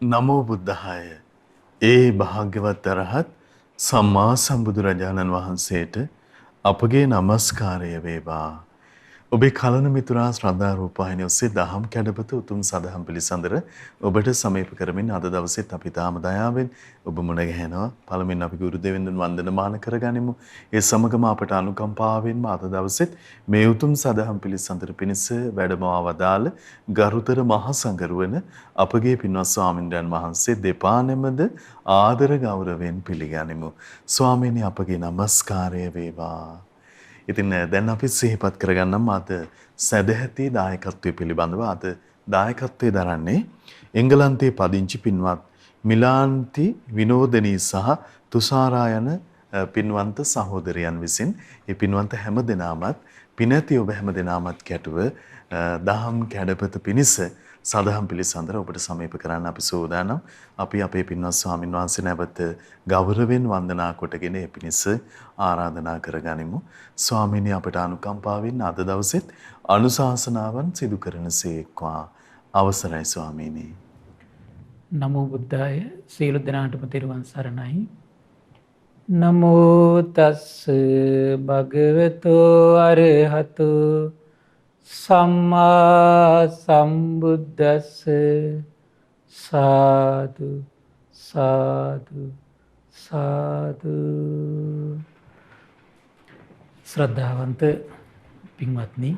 නමෝ බුද්ධාය. ඒ භාග්‍යවත් අරහත් සම්මා සම්බුදුරජාණන් වහන්සේට අපගේ নমස්කාරය වේවා. ඔබේ කලන මිතුරා ශ්‍රද්ධා රූපවාහිනිය ඔස්සේ දහම් කැඩපත උතුම් සදහම් පිළිසඳර ඔබට සමීප කරමින් අද දවසේත් අපි තාම දයාවෙන් ඔබ මුණ ගැහෙනවා. පළමුවෙන් අපි ගුරු දෙවිඳුන් වන්දනමාන කරගනිමු. ඒ සමගම අපට අනුකම්පාවෙන්ම අද දවසේත් මේ උතුම් සදහම් පිළිසඳර පිණිස වැඩමවා වදාළ ගරුතර මහා සංඝරුවන අපගේ පින්වත් ස්වාමින්ද්‍රයන් වහන්සේ දෙපා නැමද ආදර ගෞරවයෙන් පිළිගනිමු. ස්වාමීනි අපගේ নমස්කාරය වේවා. ඉතින් දැන් අපි සිහිපත් කරගන්නම් අද සදැහැති දායකත්වයේ පිළිබඳව. අද දායකත්වයේ දරන්නේ එංගලන්තයේ පදිංචි පින්වත් මිලාන්ති විනෝදනී සහ තුෂාරා යන පින්වන්ත සහෝදරයන් විසින්. ඒ පින්වන්ත හැම දෙනාමත් පිනැති ඔබ හැම දෙනාමත් කැටුව දහම් කැඩපත පිණිස සදහම් පිළිසඳර ඔබට සමීප කරන්න අපි සූදානම්. අපි අපේ පින්වත් ස්වාමින් වහන්සේ නැවත ගෞරවයෙන් වන්දනා කොටගෙන ඒ පිණිස ආරාධනා කරගනිමු. ස්වාමීනි අපට අනුකම්පාවෙන් අද දවසෙත් අනුශාසනාවන් සිදු කරනසේක්වා. අවසරයි ස්වාමීනි. නමෝ බුද්ධාය. සියලු දෙනාටම තෙරුවන් සරණයි. නමෝ තස්ස භගවතෝ අරහතෝ සම්මා සම්බුද්දස්ස. සාදු සාදු සාදු. ශ්‍රද්ධාවන්ත පින්වත්නි,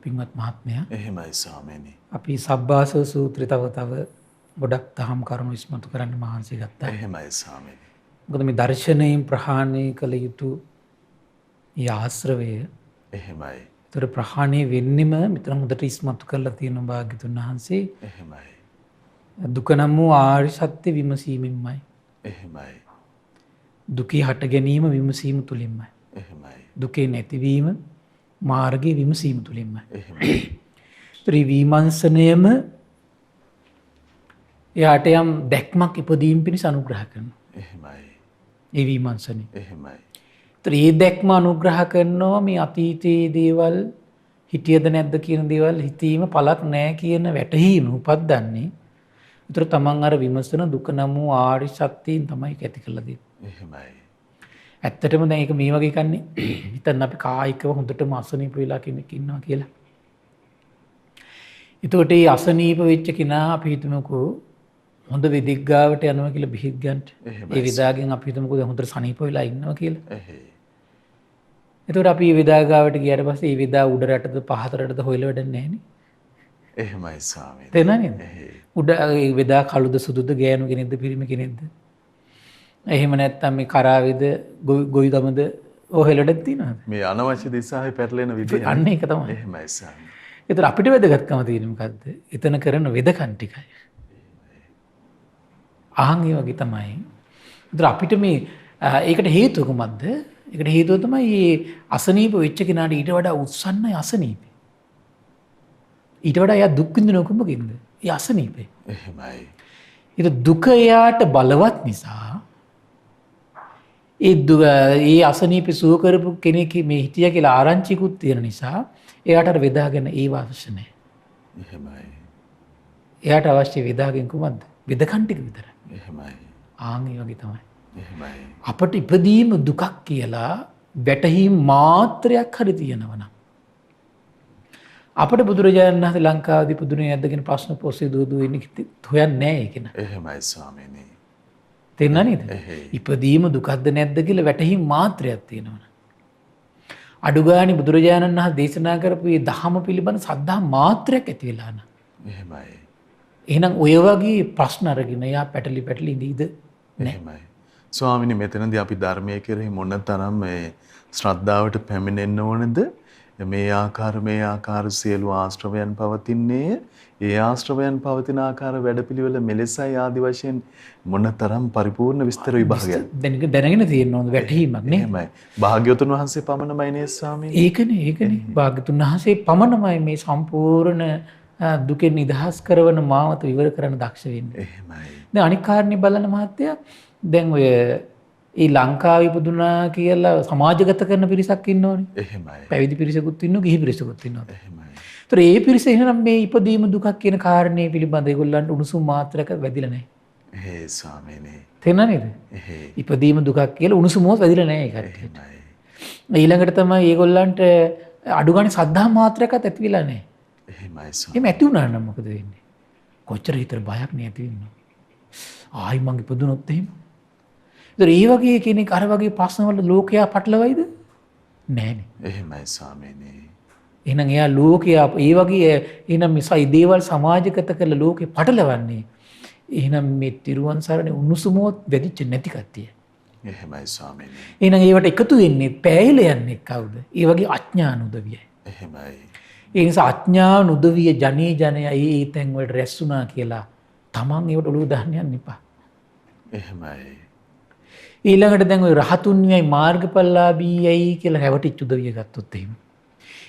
පින්වත් මහත්මයා, එහෙමයි ස්වාමීනි. අපි සබ්බාසව සූත්‍රය තව ගොඩක් දහම් කරුණු ඉස්මතු කරන්න මහන්සි ගත්තා. එහෙමයි ස්වාමීනි. මොකද මේ දර්ශනයෙන් ප්‍රහාණය කළ යුතු ඒ ආශ්‍රවය එහෙමයි. ඒතර ප්‍රහාණය වෙන්නෙම මෙතන හොඳට ඉස්මතු කරලා තියෙන භාග්‍යතුන් වහන්සේ. එහෙමයි. දුක නම් වූ ආර්ය සත්‍ය විමසීමෙන්මයි. එහෙමයි. දුකේ හට ගැනීම විමසීම තුලින්මයි. එහෙමයි. දුකේ නැතිවීම මාර්ගයේ විමසීම තුලින්මයි. එහෙමයි. ඒතර විමර්ශනයම එයාට යම් දැක්මක් ඉපදීම පිණිස අනුග්‍රහ කරනවා. එහෙමයි. ඒ විමර්ශනය. එහෙමයි. ඒ දැක්ම අනුග්‍රහ කරනවා මේ අතීතයේ දේවල් හිටියද නැද්ද කියන දේවල් හිතීම පළක් නැහැ කියන වැටහීම උපද්දන්නේ. ඒතර තමන් අර විමසන දුක නම් වූ ආර්ය සත්‍යයෙන් තමයි ඇති කළ දෙන්නේ. එහෙමයි. ඇත්තටම දැන් ඒක මේ වගේ කන්නේ හිතන්න අපි කායිකව හොඳටම අසනීප වෙලා කෙනෙක් ඉන්නවා කියලා. එතකොට මේ අසනීප වෙච්ච කෙනා අපි හිතමුකෝ හොඳ වෙදෙක් ගාවට යනවා කියලා බෙහෙත් ගන්න. ඒ වෙදාගෙන් අපි හිතමුකෝ දැන් හොඳට සනීප වෙලා ඉන්නවා කියලා. එතකොට අපි මේ වෙදා ගාවට ගියාට පස්සේ මේ වෙදා උඩ රටද පහත රටද හොයලා වැඩක් නැහැ නේ. එහෙමයි ස්වාමීනි. තේරෙනවද? උඩ ඒ වෙදා කළුද සුදුද ගෑනු කෙනෙක්ද පිරිමි කෙනෙක්ද? එහෙම නැත්නම් මේ කරාවේද ගොවි ගමද ඔහෙලඩක් තියනවද? මේ අනවශ්‍ය දිශාවේ පැටලෙන විදිය. අන්න ඒක තමයි. එහෙමයි ස්වාමීනි. ඒතර අපිට වැදගත්කම තියෙන්නේ මොකද්ද? එතන කරන වෙදකම් ටිකයි. ආන් ඒ වගේ තමයි. ඒතර අපිට මේ ඒකට හේතුව කොහොමද? ඒකට හේතුව තමයි මේ අසනීප වෙච්ච කෙනාට ඊට වඩා උත්සන්නයි අසනීපේ. ඊට වඩා එයා දුක් විඳින කොහොමකින්ද? ඒ අසනීපේ. එහෙමයි. ඒක දුක එයාට බලවත් නිසා ඒ අසනීප සුව කරපු කෙනෙක් මේ හිටියා කියලා ආරංචිකුත් තියෙන නිසා එයාට අර වෙදාගෙන ඒව අවශ්‍ය නැහැ. එහෙමයි. එයාට අවශ්‍ය වෙදාගෙන කොහොමද? වෙදකම් ටික විතරයි. එහෙමයි. ආන් ඒ වගේ තමයි. එහෙමයි. අපට ඉපදීම දුකක් කියලා වැටහීම් මාත්‍රයක් හරි තියෙනවා නම් අපිට බුදුරජාණන් වහන්සේ ලංකාවේදී පුදුනේ නැද්ද කියන ප්‍රශ්න පොස්සේ දුවදුව ඉන්නේ හොයන්නේ නැහැ ඒක න ะ. එහෙමයි ස්වාමීනි. තේරුණා නේද? ඉපදීම දුකක්ද නැද්ද කියලා වැටහීම් මාත්‍රයක් තියෙනවා. අඩුගානේ බුදුරජාණන් වහන්සේ දේශනා කරපු මේ ධහම පිළිබඳ සද්ධා මාත්‍රයක් ඇති වෙලා න ะ. එහෙමයි. එහෙනම් ඔය වගේ ප්‍රශ්න අරගෙන යා පැටලි ඉඳීද? එහෙමයි. ස්වාමීනි මෙතනදී අපි ධර්මයේ කෙරෙහි මොනතරම් මේ ශ්‍රද්ධාවට පැමිණෙන්න ඕනද? මේ ආකාර සියලු ආශ්‍රවයන් පවතින්නේ ඒ ආශ්‍රවයන් පවතින ආකාර වැඩපිළිවෙල මෙලෙසයි ආදි වශයෙන් මොනතරම් පරිපූර්ණ විස්තර විභාගයක් දැනගෙන තියෙන්න ඕන වැටහීමක් නේ. එහෙමයි. භාග්‍යවතුන් වහන්සේ පමණමයි නේ ස්වාමීනි. ඒකනේ. භාග්‍යවතුන් වහන්සේ පමණමයි මේ සම්පූර්ණ දුකෙන් නිදහස් කරන මාවත විවර කරන්න දක්ෂ වෙන්නේ. එහෙමයි. දැන් අනික් කාරණේ බලන්න මහත්තයා දැන් ඔය ඒ ලංකාවේ ඉපදුනා කියලා සමාජගත කරන පිරිසක් ඉන්නෝනේ. එහෙමයි. පැවිදි පිරිසකුත් ඉන්නවා, ගිහි පිරිසකුත් ඉන්නවා. එහෙමයි. ඒතර ඒ පිරිස එහෙනම් මේ ඉපදීම දුකක් කියන කාරණේ පිළිබඳ ඒගොල්ලන්ට උණුසුම් මාත්‍රක වැදිලා නැහැ. එහෙයි ස්වාමීනි. තේරෙනව නේද? එහෙයි. ඉපදීම දුකක් කියලා උණුසුමවත් වැදිලා නැහැ ඒ කට්ටියට. ඊළඟට තමයි ඒගොල්ලන්ට අඩු ගානේ සද්ධා මාත්‍රයක්වත් ඇති වෙලා නැහැ. එහෙමයි ස්වාමීනි. එහෙම ඇති වුණා නම් මොකද වෙන්නේ? කොච්චර හිතට බයක් නේ ඇති වෙන්නේ. ආයි මං ඉපදුනොත් එහෙම. ඒතර ඒ වගේ කෙනෙක් අර වගේ ප්‍රශ්න වල ලෝකයා පටලවයිද? නෑනේ. එහෙමයි ස්වාමීනි. එහෙනම් එයා ලෝකයා ඒ වගේ එහෙනම් මේ දේවල් සමාජගත කරලා ලෝකේ පටලවන්නේ. එහෙනම් මේ තිරුවන් සරණේ උණුසුමවත් වැදිච්ච නැති කට්ටිය. එහෙමයි ස්වාමීනි. එහෙනම් ඒවට එකතු වෙන්නේ පෑහිල යන්නේ කවුද? ඒ වගේ අඥාන උදවියයි. එහෙමයි. ඒ නිසා අඥාන උදවිය ජනේ ජනයා ඒ තැන් වලට රැස් වුණා කියලා තමන් ඒවට ඔලුව දාන්න යන්න එපා. එහෙමයි. ඊළඟට දැන් ওই රහතුන්යයි මාර්ගඵලලාභීයයි කියලා හැවටිච්ච උදවිය ගත්තොත් එහෙම.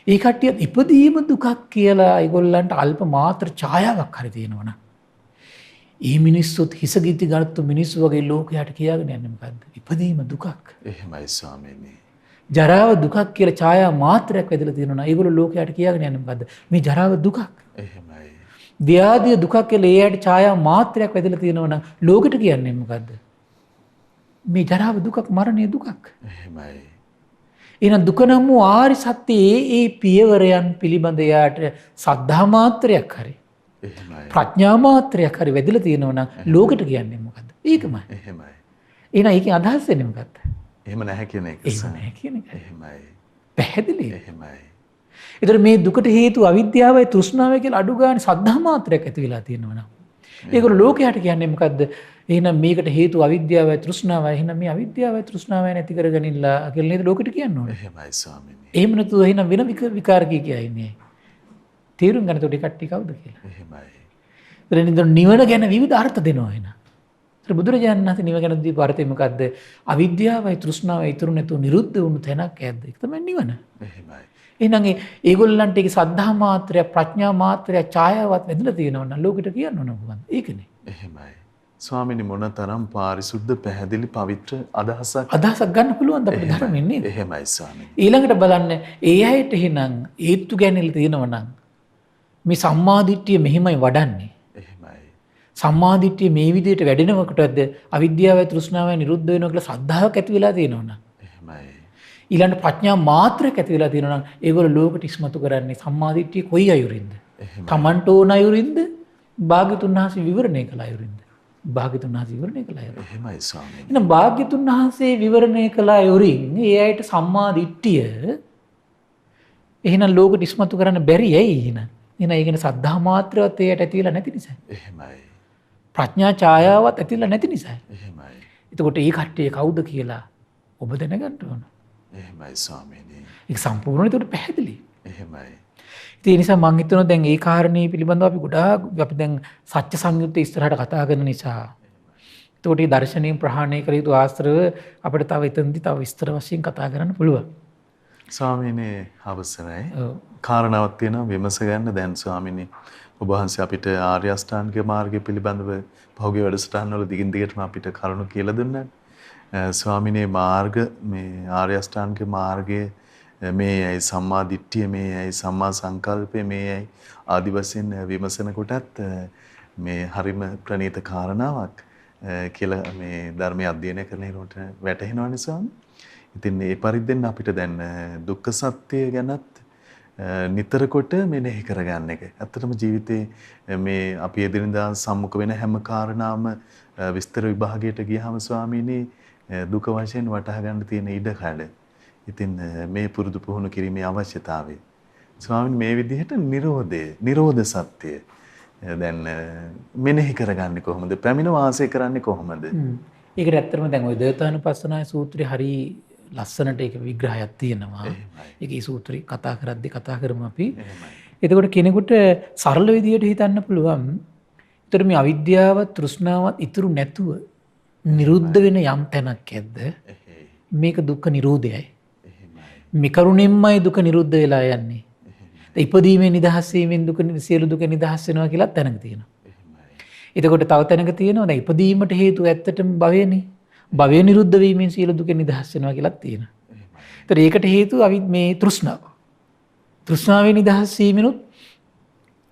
ඒ කට්ටියත් ඉපදීම දුකක් කියලා ඒගොල්ලන්ට අල්ප මාත්‍ර ඡායාවක් හරි තියෙනවනම් ඒ මිනිස්සුත් හිස ගිති ගත්තු මිනිස්සු වගේ ලෝකයට කියාගෙන යන්නේ මොකද්ද? ඉපදීම දුකක්. එහෙමයි ස්වාමීනි. ජරාව දුකක් කියලා ඡායා මාත්‍රයක් වැදලා තියෙනවා නම් ඒගොල්ලෝ ලෝකයට කියාගෙන යන්නේ මොකද්ද? මේ ජරාව දුකක්. එහෙමයි. ව්‍යාධිය දුකක් කියලා එයාට ඡායා මාත්‍රයක් වැදලා තියෙනවා නම් ලෝකෙට කියන්නේ මොකද්ද? මේ ජරාව දුකක්, මරණය දුකක්. එහෙමයි. එහෙනම් දුක නම් වූ ආරි සත්‍යයේ ඒ පියවරයන් පිළිබඳ යාට සද්ධා මාත්‍රයක් හරි එහෙමයි. ප්‍රඥා මාත්‍රයක් හරි වැදලා තියෙනවා නම් ලෝකෙට කියන්නේ මොකද්ද? ඒකමයි. එහෙමයි. එහෙනම් ඒකෙන් අදහස් වෙන්නේ මොකද්ද? එහෙම නැහැ කියන එක. එහෙම නැහැ කියන එක. එහෙමයි. පැහැදිලි. එහෙමයි. ඒතර මේ දුකට හේතුව අවිද්‍යාවයි තෘෂ්ණාවයි කියලා අඩු ගන්න සද්ධා මාත්‍රයක් ඇති වෙලා තියෙනවා නම් ඒගොල්ලෝ ලෝකයට කියන්නේ මොකද්ද? එහෙනම් මේකට හේතුව අවිද්‍යාවයි තෘෂ්ණාවයි. එහෙනම් මේ අවිද්‍යාවයි තෘෂ්ණාවයි නැති කරගනින්නලා කියලා නේද ලෝකෙට කියන්න ඕනේ. එහෙමයි ස්වාමීනි. එහෙම නැතුව එහෙනම් වෙන විකාරකී කියයි ඉන්නේ. තේරුම් ගන්න තොටි කට්ටිය කවුද කියලා. එහෙමයි. ඒතර නිවන ගැන විවිධ අර්ථ දෙනවා එහෙනම්. ඒතර බුදුරජාණන් වහන්සේ නිවන ගැන දීපු අර්ථය මොකද්ද? අවිද්‍යාවයි තෘෂ්ණාවයි ඉතුරු නැතුව නිරුද්ධ වුණු තැනක් ඇද්ද? ඒක තමයි නිවන. එහෙමයි. එහෙනම් ඒගොල්ලන්ට ඒක සද්ධා මාත්‍රය, ප්‍රඥා මාත්‍රය, ඡායාවක් වැදලා තියෙනවා නම් ලෝකෙට කියන්න ඕන මොකක්ද? ඒකනේ. එහෙමයි. ස්වාමීනි මොනතරම් පාරිශුද්ධ පැහැදිලි පවිත්‍ර අදහසක් ගන්න පුළුවන් අපිට ධර්මයෙන් නේද? එහෙමයි ස්වාමීනි. ඊළඟට බලන්න ඒ අයට එහෙනම් ඒත්තු ගැනීම තියෙනවා නම් මේ සම්මාදිට්ඨිය මෙහිමයි වඩන්නේ. එහෙමයි. සම්මාදිට්ඨිය මේ විදිහට වැඩෙනකොටද අවිද්‍යාවයි තෘෂ්ණාවයි නිරුද්ධ වෙනවා කියලා සද්ධාවක් ඇති වෙලා තියෙනවා නම්. එහෙමයි. ඊළඟට ප්‍රඥා මාත්‍රයක් ඇති වෙලා තියෙනවා නම් ඒගොල්ලෝ ලෝකෙට ඉස්මතු කරන්නේ සම්මාදිට්ඨිය කොයි අයුරින්ද? තමන්ට ඕන අයුරින්ද? භාග්‍යතුන් වහන්සේ විවරණය කළ අයුරින්ද? භාග්‍යතුන් වහන්සේ විවරණය කළ අයුරින්ද? එහෙමයි ස්වාමීනි. එහෙනම් භාග්‍යතුන් වහන්සේ විවරණය කළ අයුරින් ඒ අයට සම්මාදිට්ඨිය එහෙනම් ලෝකෙට ඉස්මතු කරන්න බැරි ඇයි එහෙනම්? එහෙනම් ඒ කියන්නේ සද්ධා මාත්‍රවත් ඒයට ඇති වෙලා නැති නිසා. එහෙමයි. ප්‍රඥා ඡායාවත් ඇතිලා නැති නිසා. එහෙමයි. එතකොට ඒ කට්ටිය කවුද කියලා ඔබ දැනගන්න ඕන. එහෙමයි ස්වාමීනි. ඒක සම්පූර්ණයෙන් ඒකට පැහැදිලි. එහෙමයි. ඉතින් ඒ නිසා මම හිතනවා දැන් ඒ කාරණේ පිළිබඳව අපි ගොඩාක් අපි දැන් සත්‍ය සංයුත්තේ ඉස්සරහට කතා කරන නිසා එතකොට මේ දර්ශනීය ප්‍රහාණය කළ යුතු ආශ්‍රව අපිට තව එතනදී තව විස්තර වශයෙන් කතා කරන්න පුළුවන්. ස්වාමීනි අවසරයි. කාරණාවක් තියෙනවා විමස ගන්න දැන් ස්වාමීනි ඔබ වහන්සේ අපිට ආර්ය අෂ්ටාංගික මාර්ගය පිළිබඳව පහුගිය වැඩසටහන් වල දිගින් දිගටම අපිට කරුණු කියලා දුන්නා. ස්වාමීනි මාර්ග මේ ආර්ය අෂ්ටාංගික මාර්ගයේ මේයි සම්මා දිට්ඨිය මේයි සම්මා සංකල්පය මේයි ආදි වශයෙන් විමසන කොටත් මේ හරිම ප්‍රණීත කාරණාවක් කියලා මේ ධර්මයේ අධ්‍යයනය කරනකොට වැටහෙනවා නිසා ඉතින් මේ පරිද්දෙන් අපිට දැන් දුක්ඛ සත්‍ය ගැනත් නිතර කොට මෙනෙහි කරගන්න එක. ඇත්තටම ජීවිතේ මේ අපි එදිනදා සම්මුඛ වෙන හැම කාරණාම විස්තර විභාගයට ගියාම ස්වාමීනි දුක වශයෙන් වටහා ගන්න තියෙන ඉඩකඩ. ඉතින් මේ පුරුදු පුහුණු කිරීමේ අවශ්‍යතාවය. ස්වාමීනි මේ විදිහට නිරෝධ සත්‍ය දැන් මෙනෙහි කරගන්නේ කොහොමද? පැමිණ වාසය කරන්නේ කොහොමද? ඒකට ඇත්තටම දැන් ওই දේවතානුපස්සනාය සූත්‍රයේ හරි ලස්සනට ඒක විග්‍රහයක් තියෙනවා. ඒක ඒ සූත්‍රي කතා කරද්දී කතා කරමු අපි. එතකොට කෙනෙකුට සරල විදියට හිතන්න පුළුවන්. ඒතර මේ අවිද්‍යාව, තෘෂ්ණාව ඉතුරු නැතුව නිරුද්ධ වෙන යම් තැනක් ඇද්ද? මේක දුක්ඛ නිරෝධයයි. මේ කරුණෙන්මයි දුක නිරුද්ධ වෙලා යන්නේ. ඉපදීමේ නිදහස් වීමෙන් දුක සියලු දුක නිදහස් වෙනවා කියලා තැනක තියෙනවා. එතකොට තව තැනක තියෙනවා දැන් ඉපදීමට හේතුව ඇත්තටම භවයනේ. භවය නිරුද්ධ වීමෙන් සියලු දුක නිදහස් වෙනවා කියලා තියෙනවා. ඒතර ඒකට හේතුව මේ තෘෂ්ණාව. තෘෂ්ණාවේ නිදහස් වීමෙනුත්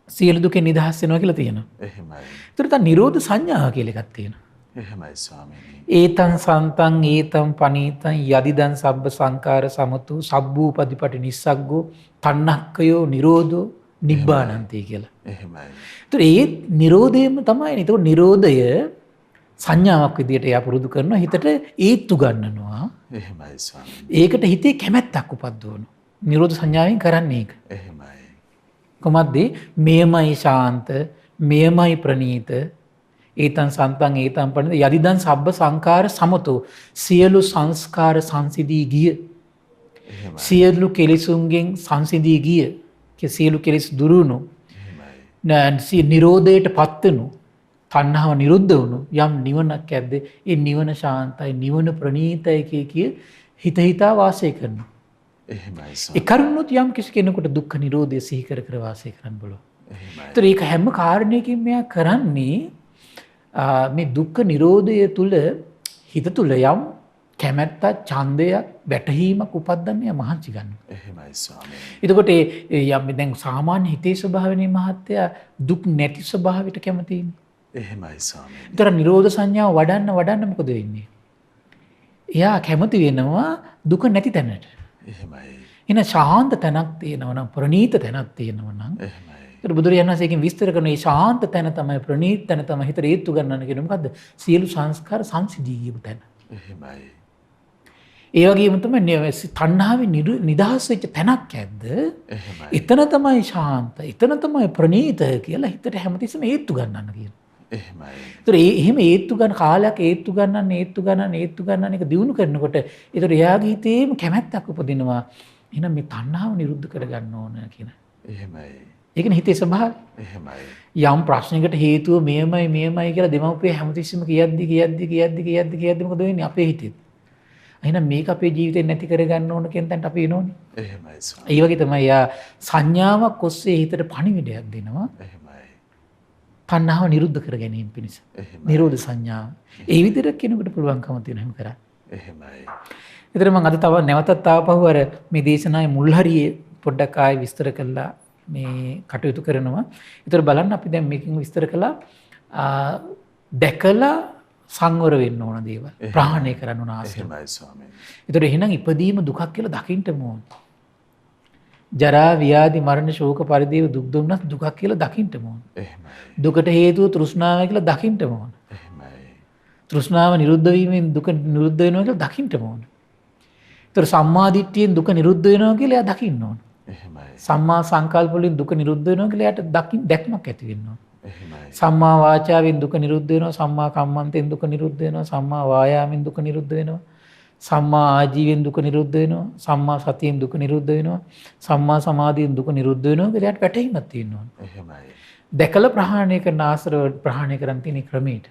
සියලු දුකෙන් නිදහස් වෙනවා කියලා තියෙනවා. එහෙමයි. ඒතර තන නිරෝධ සංඥාව කියලා එකක් තියෙනවා. එහෙමයි ස්වාමීනි. ඒතං සන්තං ඒතං පනීතං යදිදං සබ්බ සංකාර සමතු සබ්බූපදීපටි නිස්සග්ගෝ තණ්හක්කයෝ නිරෝධෝ නිබ්බානන්ති කියලා. එහෙමයි. ඒතර ඒ නිරෝධයම තමයි. ඒතකොට නිරෝධය සංඥාවක් විදියට එයා පුරුදු කරනවා, හිතට ඒත්තු ගන්නනවා. එහෙමයි ස්වාමීනි. ඒකට හිතේ කැමැත්තක් උපද්දවනවා. නිරෝධ සංඥාවෙන් කරන්නේ ඒක. එහෙමයි. කොහොමද? මෙයමයි ශාන්ත, මෙයමයි ප්‍රණීත, ඒතං සන්තං ඒතං පණිත යදිදං සබ්බ සංකාර සමතෝ සියලු සංස්කාර සංසිදී ගිය, එහෙමයි. සියලු කෙලෙසුන්ගෙන් සංසිදී ගිය, සියලු කෙලෙස් දුරුණු, එහෙමයි. නිරෝධයට පත්වනු, තණ්හාව නිරුද්ධ වුණු යම් නිවනක් ඇද්ද, ඒ නිවන ශාන්තයි, නිවන ප්‍රණීතයි කිය හිත හිතා වාසය කරනවා. එහෙමයි ඒ ස්වාමීනි. කරුණොත් යම් කිසි කෙනෙකුට දුක්ඛ නිරෝධය සිහි කර කර වාසය කරන්න බලව. එහෙමයි. ඒතර ඒක හැම කාරණයකින් මෙයා කරන්නේ මේ දුක්ඛ නිරෝධය තුල හිත තුල යම් කැමැත්තක්, ඡන්දයක්, වැටහීමක් උපද්දන්නේ මහන්සි ගන්නවා. එහෙමයි ස්වාමීනි. එතකොට යම් දැන් සාමාන්‍ය හිතේ ස්වභාවනේ මහත්තයා දුක් නැති ස්වභාවයට කැමතියි. එහෙමයි ස්වාමීනි. ඒතර නිරෝධ සංඥාව වඩන්න මොකද වෙන්නේ? එයා කැමති වෙනවා දුක නැති තැනට. එහෙමයි. එන ශාන්ත තැනක් තියෙනවා නම්, ප්‍රණීත තැනක් තියෙනවා නම්, එහෙමයි. ඒතර බුදුරජාණන් වහන්සේ එකෙන් විස්තර කරන මේ ශාන්ත තැන තමයි, ප්‍රණීත තැන තමයි හිතට හේතු ගන්නන්න කියන මොකද්ද? සියලු සංස්කාර සංසිදී ගියපු තැන. එහෙමයි. ඒ වගේම තමයි තණ්හාවේ නිදහස් වෙච්ච තැනක් ඇද්ද? එහෙමයි. එතන තමයි ශාන්ත, එතන තමයි ප්‍රණීත කියලා හිතට හැමතිස්සෙම හේතු ගන්නන්න කියනවා. එහෙමයි. ඒතර එහෙම හේතු ගන්න කාලයක් හේතු ගන්නන්න එක දිනු කරනකොට ඒතර එයාගේ හිතේම කැමැත්තක් උපදිනවා. එහෙනම් මේ තණ්හාව නිරුද්ධ කරගන්න ඕන කියන. එහෙමයි. ඒකනේ හිතේ ස්වභාවය. එහෙමයි. යම් ප්‍රශ්නයකට හේතුව මෙයමයි කියලා දෙමව්පිය හැමතිස්සෙම කියද්දි මොකද වෙන්නේ අපේ හිතේ? එහෙනම් මේක අපේ ජීවිතේ නැති කරගන්න ඕන කියන තැනට අපි එනෝනේ. එහෙමයි ස්වාමීනි. ඒ වගේ තමයි යා සංඥාවක් ඔස්සේ හිතට පණිවිඩයක් දෙනවා. එහෙමයි. තණ්හාව නිරුද්ධ කර ගැනීම පිණිස. එහෙමයි. නිරෝධ සංඥාව. ඒ විදිහට කෙනෙකුට පුළුවන්කම තියෙන හැම කරා. එහෙමයි. ඒතර මම අද තව නැවතත් ආපහු අර මේ දේශනාවේ මුල් හරියේ පොඩ්ඩක් ආයෙ විස්තර කළා මේ කටයුතු කරනවා. ඒතර බලන්න අපි දැන් මේකෙන් විස්තර කළා දැකලා සංවර වෙන්න ඕන දේවල්. ප්‍රහාණය කරන්න ඕන ආශ්‍රය. එහෙමයි ස්වාමීනි. ඒතර එහෙනම් ඉපදීම දුකක් කියලා දකින්න ඕන. ජරා ව්‍යාධි මරණ ශෝක පරිදේව දුක් දුන්නත් දුකක් කියලා දකින්න ඕන. එහෙමයි. දුකට හේතුව තෘෂ්ණාව කියලා දකින්න ඕන. එහෙමයි. තෘෂ්ණාව නිරුද්ධ වීමෙන් දුක නිරුද්ධ වෙනවා කියලා දකින්න ඕන. ඒතර සම්මා දිට්ඨියෙන් දුක නිරුද්ධ වෙනවා කියලා එයා දකින්න ඕන. එහෙමයි. සම්මා සංකල්ප වලින් දුක නිරුද්ධ වෙනවා කියලා එයාට දැක්මක් ඇති වෙන්න ඕන. එහෙමයි. සම්මා වාචාවෙන් දුක නිරුද්ධ වෙනවා, සම්මා කම්මන්තෙන් දුක නිරුද්ධ වෙනවා, සම්මා වායාමෙන් දුක නිරුද්ධ වෙනවා, සම්මා ආජීවෙන් දුක නිරුද්ධ වෙනවා, සම්මා සතියෙන් දුක නිරුද්ධ වෙනවා, සම්මා සමාධියෙන් දුක නිරුද්ධ වෙනවා කියලා එයාට වැටහීමක් තියෙන්න ඕන. එහෙමයි. දැකලා ප්‍රහාණය කරන ආශ්‍රව ප්‍රහාණය කරන් තියෙන ක්‍රමයට.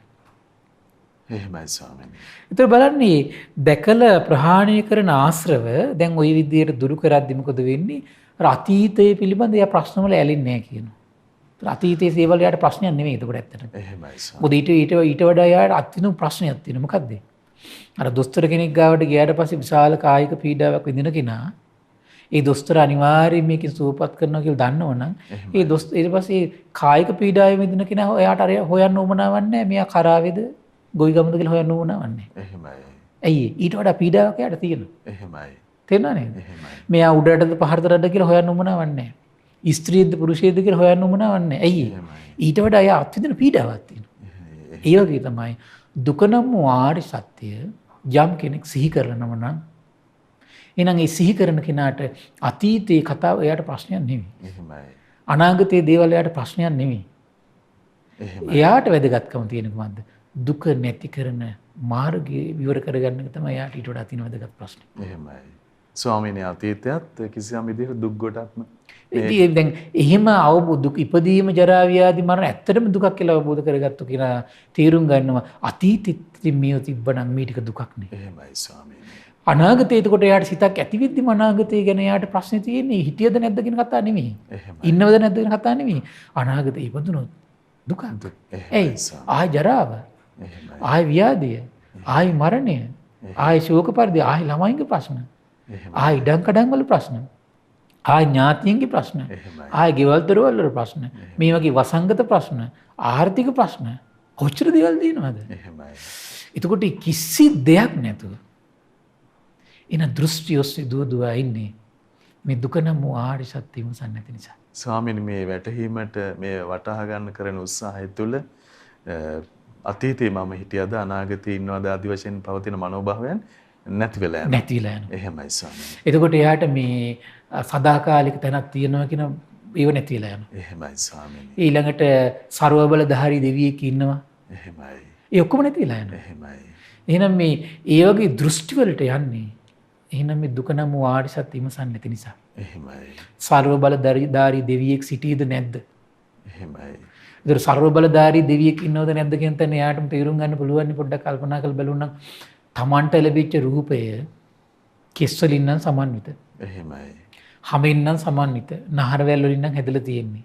එහෙමයි ස්වාමීනි. ඒතර බලන්නේ දැකලා ප්‍රහාණය කරන ආශ්‍රව දැන් ওই විදියට දුරු කරද්දි මොකද වෙන්නේ? අර අතීතයේ පිළිබඳ එයා ප්‍රශ්න වල ඇලෙන්නේ නැහැ කියනවා. ඒතර අතීතයේ සේවල එයාට ප්‍රශ්නයක් නෙමෙයි ඒකට ඇත්තට. එහෙමයි ස්වාමීනි. මොකද ඊට වඩා එයාට අත්විඳු ප්‍රශ්නයක් තියෙනවා. මොකද්ද? අර දොස්තර කෙනෙක් ගාවට ගියාට පස්සේ විශාල කායික පීඩාවක් විඳින කෙනා ඒ දොස්තර අනිවාර්යයෙන් මේක සුවපත් කරනවා කියලා දන්නවනම් ඒ දොස්තර ඊට පස්සේ කායික පීඩාවෙන් විඳින කෙනා එයාට අර හොයන්න උවමනාවක් නැහැ. මෙයා කරාවේද ගොවිගමද කියලා හොයන්න උවමනාවක් නැහැ. එහෙමයි. ඇයි ඊට වඩා පීඩාවක් එයාට තියෙනවා. එහෙමයි. තේරුණා නේද? එහෙමයි. මෙයා උඩටද පහළටද කියලා හොයන්න උවමනාවක් නැහැ. ස්ත්‍රියද පුරුෂයද කියලා හොයන්න උවමනාවක් නැහැ. ඇයි? ඊට වඩා එයා අත්විඳින පීඩාවක් තියෙනවා. ඒ වගේ තමයි දුක නම් ආර්ය සත්‍ය යම් කෙනෙක් සිහි කරනවා නම් එහෙනම් ඒ සිහි කරන කෙනාට අතීතයේ කතාව එයාට ප්‍රශ්නයක් නෙවෙයි. එහෙමයි. අනාගතයේ දේවල් එයාට ප්‍රශ්නයක් නෙවෙයි. එහෙමයි. එයාට වැදගත්කම තියෙන කොහොමද? දුක නැති කරන මාර්ගය විවර කරගන්න එක තමයි එයාට ඊට වඩා තියෙන වැදගත් ප්‍රශ්නේ. එහෙමයි. ස්වාමීනි අතීතයත් කිසියම් විදිහට දුක් ගොඩක්ම ඉතින් දැන් එහෙම අවබෝධ දුක ඉපදීම ජරා ව්‍යාධි මරණ ඇත්තටම දුකක් කියලා අවබෝධ කරගත්තු කෙනා තීරුම් ගන්නවා අතීතෙත් මේ තිබ්බනම් මේ ටික දුකක් නේ. එහෙමයි ස්වාමීනි. අනාගතේ එතකොට එයාට සිතක් ඇති වෙද්දිම අනාගතය ගැන එයාට ප්‍රශ්නේ තියෙන්නේ හිටියද නැද්ද කියන කතාව නෙමෙයි. එහෙමයි. ඉන්නවද නැද්ද කියන කතාව නෙමෙයි. අනාගතේ ඉපදුනොත් දුක. එහෙමයි ඇයි? ආය ජරාව, එහෙමයි. ආය ව්‍යාධිය, ආය මරණය, ආය ශෝක පරිදේ, ආය ළමයින්ගේ ප්‍රශ්න, එහෙමයි. ආය ඉඩම් කඩම් වල ප්‍රශ්න, ආය ඥාතියන්ගේ ප්‍රශ්න. එහෙමයි. ආය ගෙවල් දොරවල් වල ප්‍රශ්න. මේ වගේ වසංගත ප්‍රශ්න, ආර්ථික ප්‍රශ්න කොච්චර දේවල් තියෙනවද? එහෙමයි. එතකොට කිසි දෙයක් නැතුව එන දෘෂ්ටි ඔස්සේ දුවදුවා ඉන්නේ මේ දුක නම් වූ ආර්ය සත්‍ය විමසන්නේ නැති නිසා. ස්වාමීනි මේ වැටහීමට මේ වටහා ගන්න කරන උත්සාහය තුළ අතීතේ මම හිටියද අනාගතේ ඉන්නවද ආදි වශයෙන් පවතින මනෝභාවයන් නැති වෙලා යනවා. නැතිලා යනවා. එහෙමයි ස්වාමීනි. එතකොට එයාට මේ සදාකාලික තැනක් තියෙනවා කියන ඒව නැතිලා යනවා. එහෙමයි ස්වාමීනි. ඊළඟට ਸਰව බලධාරී දෙවියෙක් ඉන්නවා. එහෙමයි. ඒ ඔක්කොම නැතිලා යනවා. එහෙමයි. එහෙනම් මේ ඒ වගේ දෘෂ්ටි වලට යන්නේ එහෙනම් මේ දුක නම් වූ ආර්ය සත්‍ය විමසන්නේ නැති නිසා. එහෙමයි. ਸਰව බලධාරී දෙවියෙක් සිටීද නැද්ද? එහෙමයි. ඒතර ਸਰව බලධාරී දෙවියෙක් ඉන්නවද නැද්ද කියන තැන එයාටම තේරුම් ගන්න පුළුවන් නේ පොඩ්ඩක් කල්පනා කරලා බලුණා. තමන්ට ලැබිච්ච රූපය කෙස් වලින් නම් සමන්විත. එහෙමයි. හැමෙන් නම් සමන්විත. නහර වැල් වලින් නම් හැදලා තියෙන්නේ.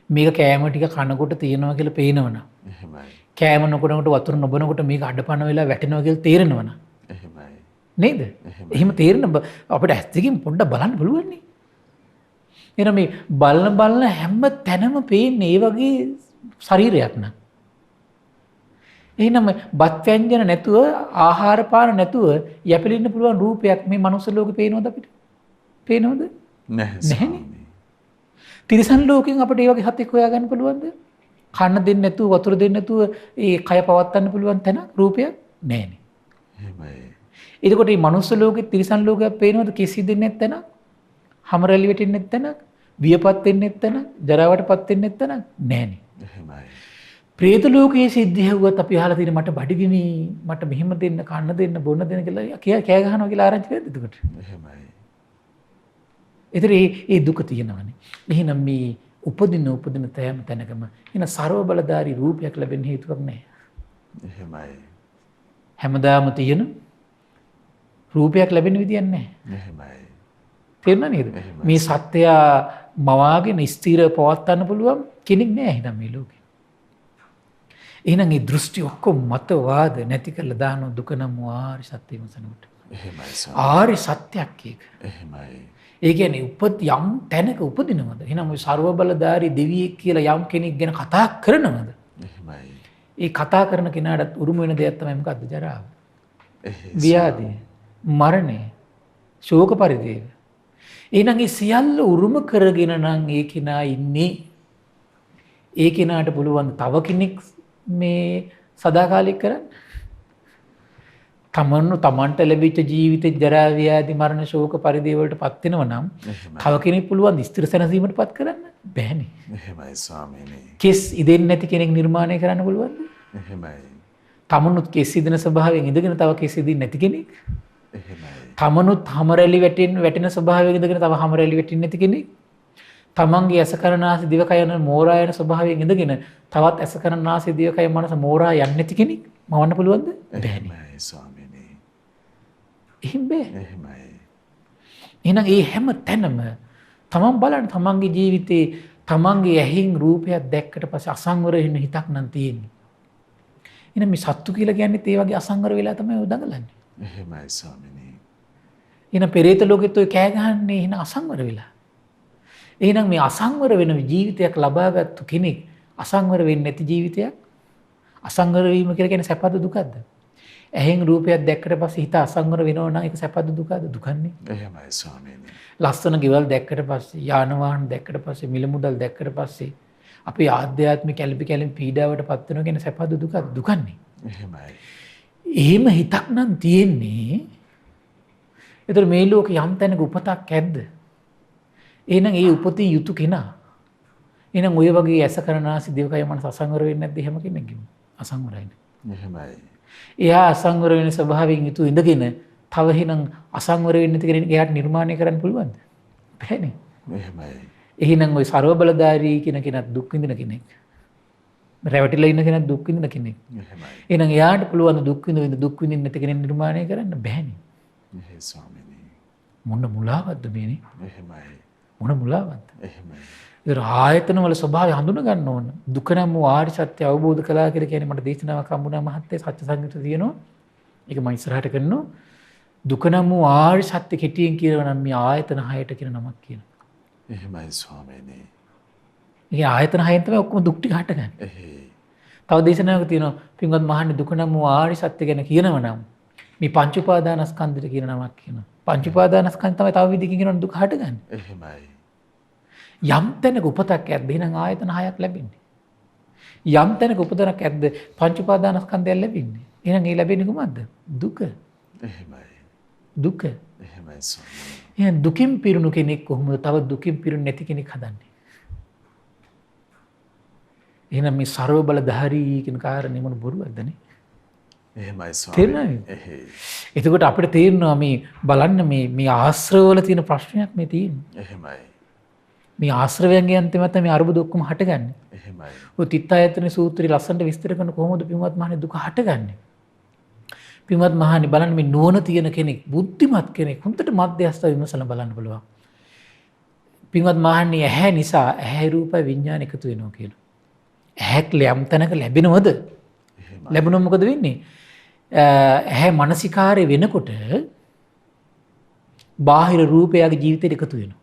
මේක කෑම ටික කනකොට තියෙනවා කියලා පේනවනම්. එහෙමයි. කෑම නොකනකොට වතුර නොබනකොට මේක අඩපණ වෙලා වැටෙනවා කියලා තේරෙනවනම්. එහෙමයි. නේද? එහෙම තේරෙන අපිට ඇස් දෙකෙන් පොඩ්ඩක් බලන්න පුළුවන් නේ. එහෙනම් මේ බලන හැම තැනම පේන්නේ ඒ වගේ ශරීරයක් න ะ. එහෙනම් බත් ව්‍යංජන නැතුව ආහාර පාන නැතුව යැපෙලින්න පුළුවන් රූපයක් මේ මනුස්ස ලෝකේ පේනවද අපිට? පේනවද? නැහැ. තිරිසන් ලෝකෙන් අපිට ඒ වගේ හතෙක් හොයාගන්න පුළුවන්ද? කන්න දෙන්නේ නැතුව වතුර දෙන්නේ නැතුව ඒ කය පවත්වන්න පුළුවන් තැන රූපයක් නැහැනේ. එහෙමයි. එතකොට මේ මනුස්ස ලෝකෙත් තිරිසන් ලෝකයක් පේනවද? කිසි දෙන්නේ නැත්නම් හැමරැලි වෙටින්නේ නැත්නම් වියපත් වෙන්නේ නැත්නම් ජරාවටපත් වෙන්නේ නැත්නම් නැහැනේ. එහෙමයි. ප්‍රේත ලෝකයේ සිද්ධිය වුවත් අපි අහලා තියෙන මට බඩගිනි මට මෙහෙම දෙන්න කන්න දෙන්න බොන්න දෙන්න කියලා කෑ ගහනවා කියලා ආරංචි වෙද්දි එතකොට. එහෙමයි. ඒතර ඒ දුක තියෙනවනේ. එහෙනම් මේ උපදින තැනකම එන ਸਰව බලධාරී රූපයක් ලැබෙන්න හේතුවක් නැහැ. එහෙමයි. හැමදාම තියෙන රූපයක් ලැබෙන විදියක් නැහැ. එහෙමයි. තේරුණා නේද? මේ සත්‍යය මවාගෙන ස්ථිර පවත්වන්න පුළුවන් කෙනෙක් නෑ එහෙනම් මේ ලෝකේ. එහෙනම් මේ දෘෂ්ටි ඔක්කොම මතවාද නැති කරලා දාන දුක නම් ආර්ය සත්‍ය විමසනකොට. එහෙමයි. ආර්ය සත්‍යයක් ඒක. එහෙමයි. ඒ කියන්නේ යම් තැනක උපදිනවද? එහෙනම් ওই ਸਰව බලධාරී දෙවියෙක් කියලා යම් කෙනෙක් ගැන කතා කරනවද? එහෙමයි. ඒ කතා කරන කෙනාට උරුම වෙන දෙයක් තමයි මොකද්ද? ජරාව. ව්‍යාධිය, මරණය, ශෝක පරිදේව. එහෙනම් ඒ සියල්ල උරුම කරගෙන නම් ඒ කෙනා ඉන්නේ. ඒ කෙනාට පුළුවන් තව කෙනෙක් මේ සදාකාලික කරන්න. තමන්ට ලැබිච්ච ජීවිතේ ජරා ව්‍යාධි මරණ ශෝක පරිදේව වලට පත් වෙනව නම් තව කෙනෙක් පුළුවන් ස්ථිර සැනසීමට පත් කරන්න බෑනේ. එහෙමයි ස්වාමීනි. කෙස් ඉදෙන්නේ නැති කෙනෙක් නිර්මාණය කරන්න පුළුවන්ද? එහෙමයි. තමනුත් කෙස් ඉදෙන ස්වභාවයෙන් ඉඳගෙන තව කෙස් ඉදින්නේ නැති කෙනෙක්. එහෙමයි. තමනුත් හැමරැලි වැටෙන ස්වභාවයෙන් ඉඳගෙන තව හැමරැලි වැටෙන්නේ නැති කෙනෙක්. තමන්ගේ ඇස කන නාසය දිවකය යන මෝරා යන ස්වභාවයෙන් ඉඳගෙන තවත් ඇස කන නාසය දිවකය මනස මෝරා යන්නේ නැති කෙනෙක් මවන්න පුළුවන්ද? බැහැ. එහෙමයි ස්වාමීනි. එහෙම බෑ. එහෙමයි. එහෙනම් ඒ හැම තැනම තමන් බලන්න තමන්ගේ ජීවිතේ තමන්ගේ ඇහින් රූපයක් දැක්කට පස්සේ අසංවර වෙන හිතක් නම් තියෙන්නේ. එහෙනම් මේ සත්තු කියලා කියන්නේ ඒ වගේ අසංවර වෙලා තමයි ඔය දඟලන්නේ. එහෙමයි ස්වාමීනි. එහෙනම් පෙරේත ලෝකෙත් ඔය කෑ ගහන්නේ එහෙනම් අසංවර වෙලා. එහෙනම් මේ අසංවර වෙන ජීවිතයක් ලබාගත්තු කෙනෙක් අසංවර වෙන්නේ නැති ජීවිතයක් අසංවර වීම කියලා කියන්නේ සැපද දුකද? ඇහෙන් රූපයක් දැක්කට පස්සේ හිත අසංවර වෙනවා නම් ඒක සැපද දුකද? දුකන්නේ. එහෙමයි ස්වාමීනි. ලස්සන ගෙවල් දැක්කට පස්සේ යාන වාහන දැක්කට පස්සේ මිල මුදල් දැක්කට පස්සේ අපේ ආධ්‍යාත්මික කැළඹි පීඩාවට පත් වෙනවා කියන්නේ සැපද දුකද? දුකන්නේ. එහෙමයි. එහෙම හිතක් නම් තියෙන්නේ. ඒතර මේ ලෝකේ යම් තැනක උපතක් ඇද්ද? එහෙනම් ඒ උපතින් යුතු කෙනා. එහෙනම් ඔය වගේ ඇස කරනාසි දේවකය මනස අසංවර වෙන්නේ නැද්ද එහෙම කෙනෙක්ගෙම? අසංවරයිනේ. එහෙමයි. එයා අසංවර වෙන ස්වභාවයෙන් යුතු ඉඳගෙන තව එහෙනම් අසංවර වෙන්නේ නැති කෙනෙක් එයාට නිර්මාණය කරන්න පුළුවන්ද? බැහැනේ. එහෙමයි. එහෙනම් ওই ਸਰව බලධාරී කියන කෙනා දුක් විඳින කෙනෙක්. රැවටිලා ඉන්න කෙනා දුක් විඳින කෙනෙක්. එහෙමයි. එහෙනම් එයාට පුළුවන් දුක් විඳින්න නැති කෙනෙක් නිර්මාණය කරන්න බැහැනේ. එහෙයි ස්වාමීනි. මොන මුලාවක්ද මේනේ? එහෙමයි. මොන මුලාවක්ද? එහෙමයි. ඒතර ආයතන වල ස්වභාවය හඳුන ගන්න ඕන. දුක නම් වූ ආර්ය සත්‍ය අවබෝධ කළා කියලා කියන්නේ මට දේශනාවක් හම්බුණා මහත්තයා සත්‍ය සංගීත තියෙනවා. ඒක මම ඉස්සරහට කරනවා. දුක නම් වූ ආර්ය සත්‍ය කෙටියෙන් කියනවා නම් මේ ආයතන 6ට කියන නමක් කියනවා. එහෙමයි ස්වාමීනි. ඒ ආයතන හයෙන් තමයි ඔක්කොම දුක් ටික හටගන්නේ. එහේ. තව දේශනාවක තියෙනවා පින්වත් මහන්නේ දුක නම් වූ ආරි සත්‍ය ගැන කියනව නම් මේ පංච උපාදානස්කන්ධයට කියන නමක් කියනවා. පංච උපාදානස්කන්ධ තමයි තව විදිහකින් කියනවා දුක හටගන්නේ. එහෙමයි. යම් තැනක උපතක් ඇද්ද එහෙනම් ආයතන හයක් ලැබෙන්නේ. යම් තැනක උපතක් ඇද්ද පංච උපාදානස්කන්ධය ලැබෙන්නේ. එහෙනම් ඒ ලැබෙන්නේ කොහොමද? දුක. එහෙමයි. දුක. එහෙමයි ස්වාමීනි. එහෙනම් දුකින් පිරුණු කෙනෙක් කොහොමද තව දුකින් පිරුණු නැති කෙනෙක් හදන්නේ? එහෙනම් මේ ਸਰව බලධාරී කියන කාරණේ මොන බොරුවක්ද නේ? එහෙමයි ස්වාමීනි. තේරෙනවද? එහේ. එතකොට අපිට තේරෙනවා මේ බලන්න මේ ආශ්‍රවවල තියෙන ප්‍රශ්නයක් මේ තියෙන්නේ. එහෙමයි. මේ ආශ්‍රවයන්ගේ අන්තිම තමයි මේ අරුබුද ඔක්කොම හටගන්නේ. එහෙමයි. ඔය තිත්තායතන සූත්‍රය ලස්සනට විස්තර කරන කොහොමද පින්වත් මහණේ දුක හටගන්නේ? පින්වත් මහණේ බලන්න මේ නුවණ තියෙන කෙනෙක්, බුද්ධිමත් කෙනෙක් හොඳට මධ්‍යස්ථ විමසලා බලන්න බලවා. පින්වත් මහණේ ඇහැ නිසා ඇහැ රූප විඥාන එකතු වෙනවා කියලා. ඇහැක් යම් තැනක ලැබෙනවද? ලැබුණොත් මොකද වෙන්නේ? ඇහැ මානසිකාරය වෙනකොට බාහිර රූපයගේ ජීවිතයට එකතු වෙනවා.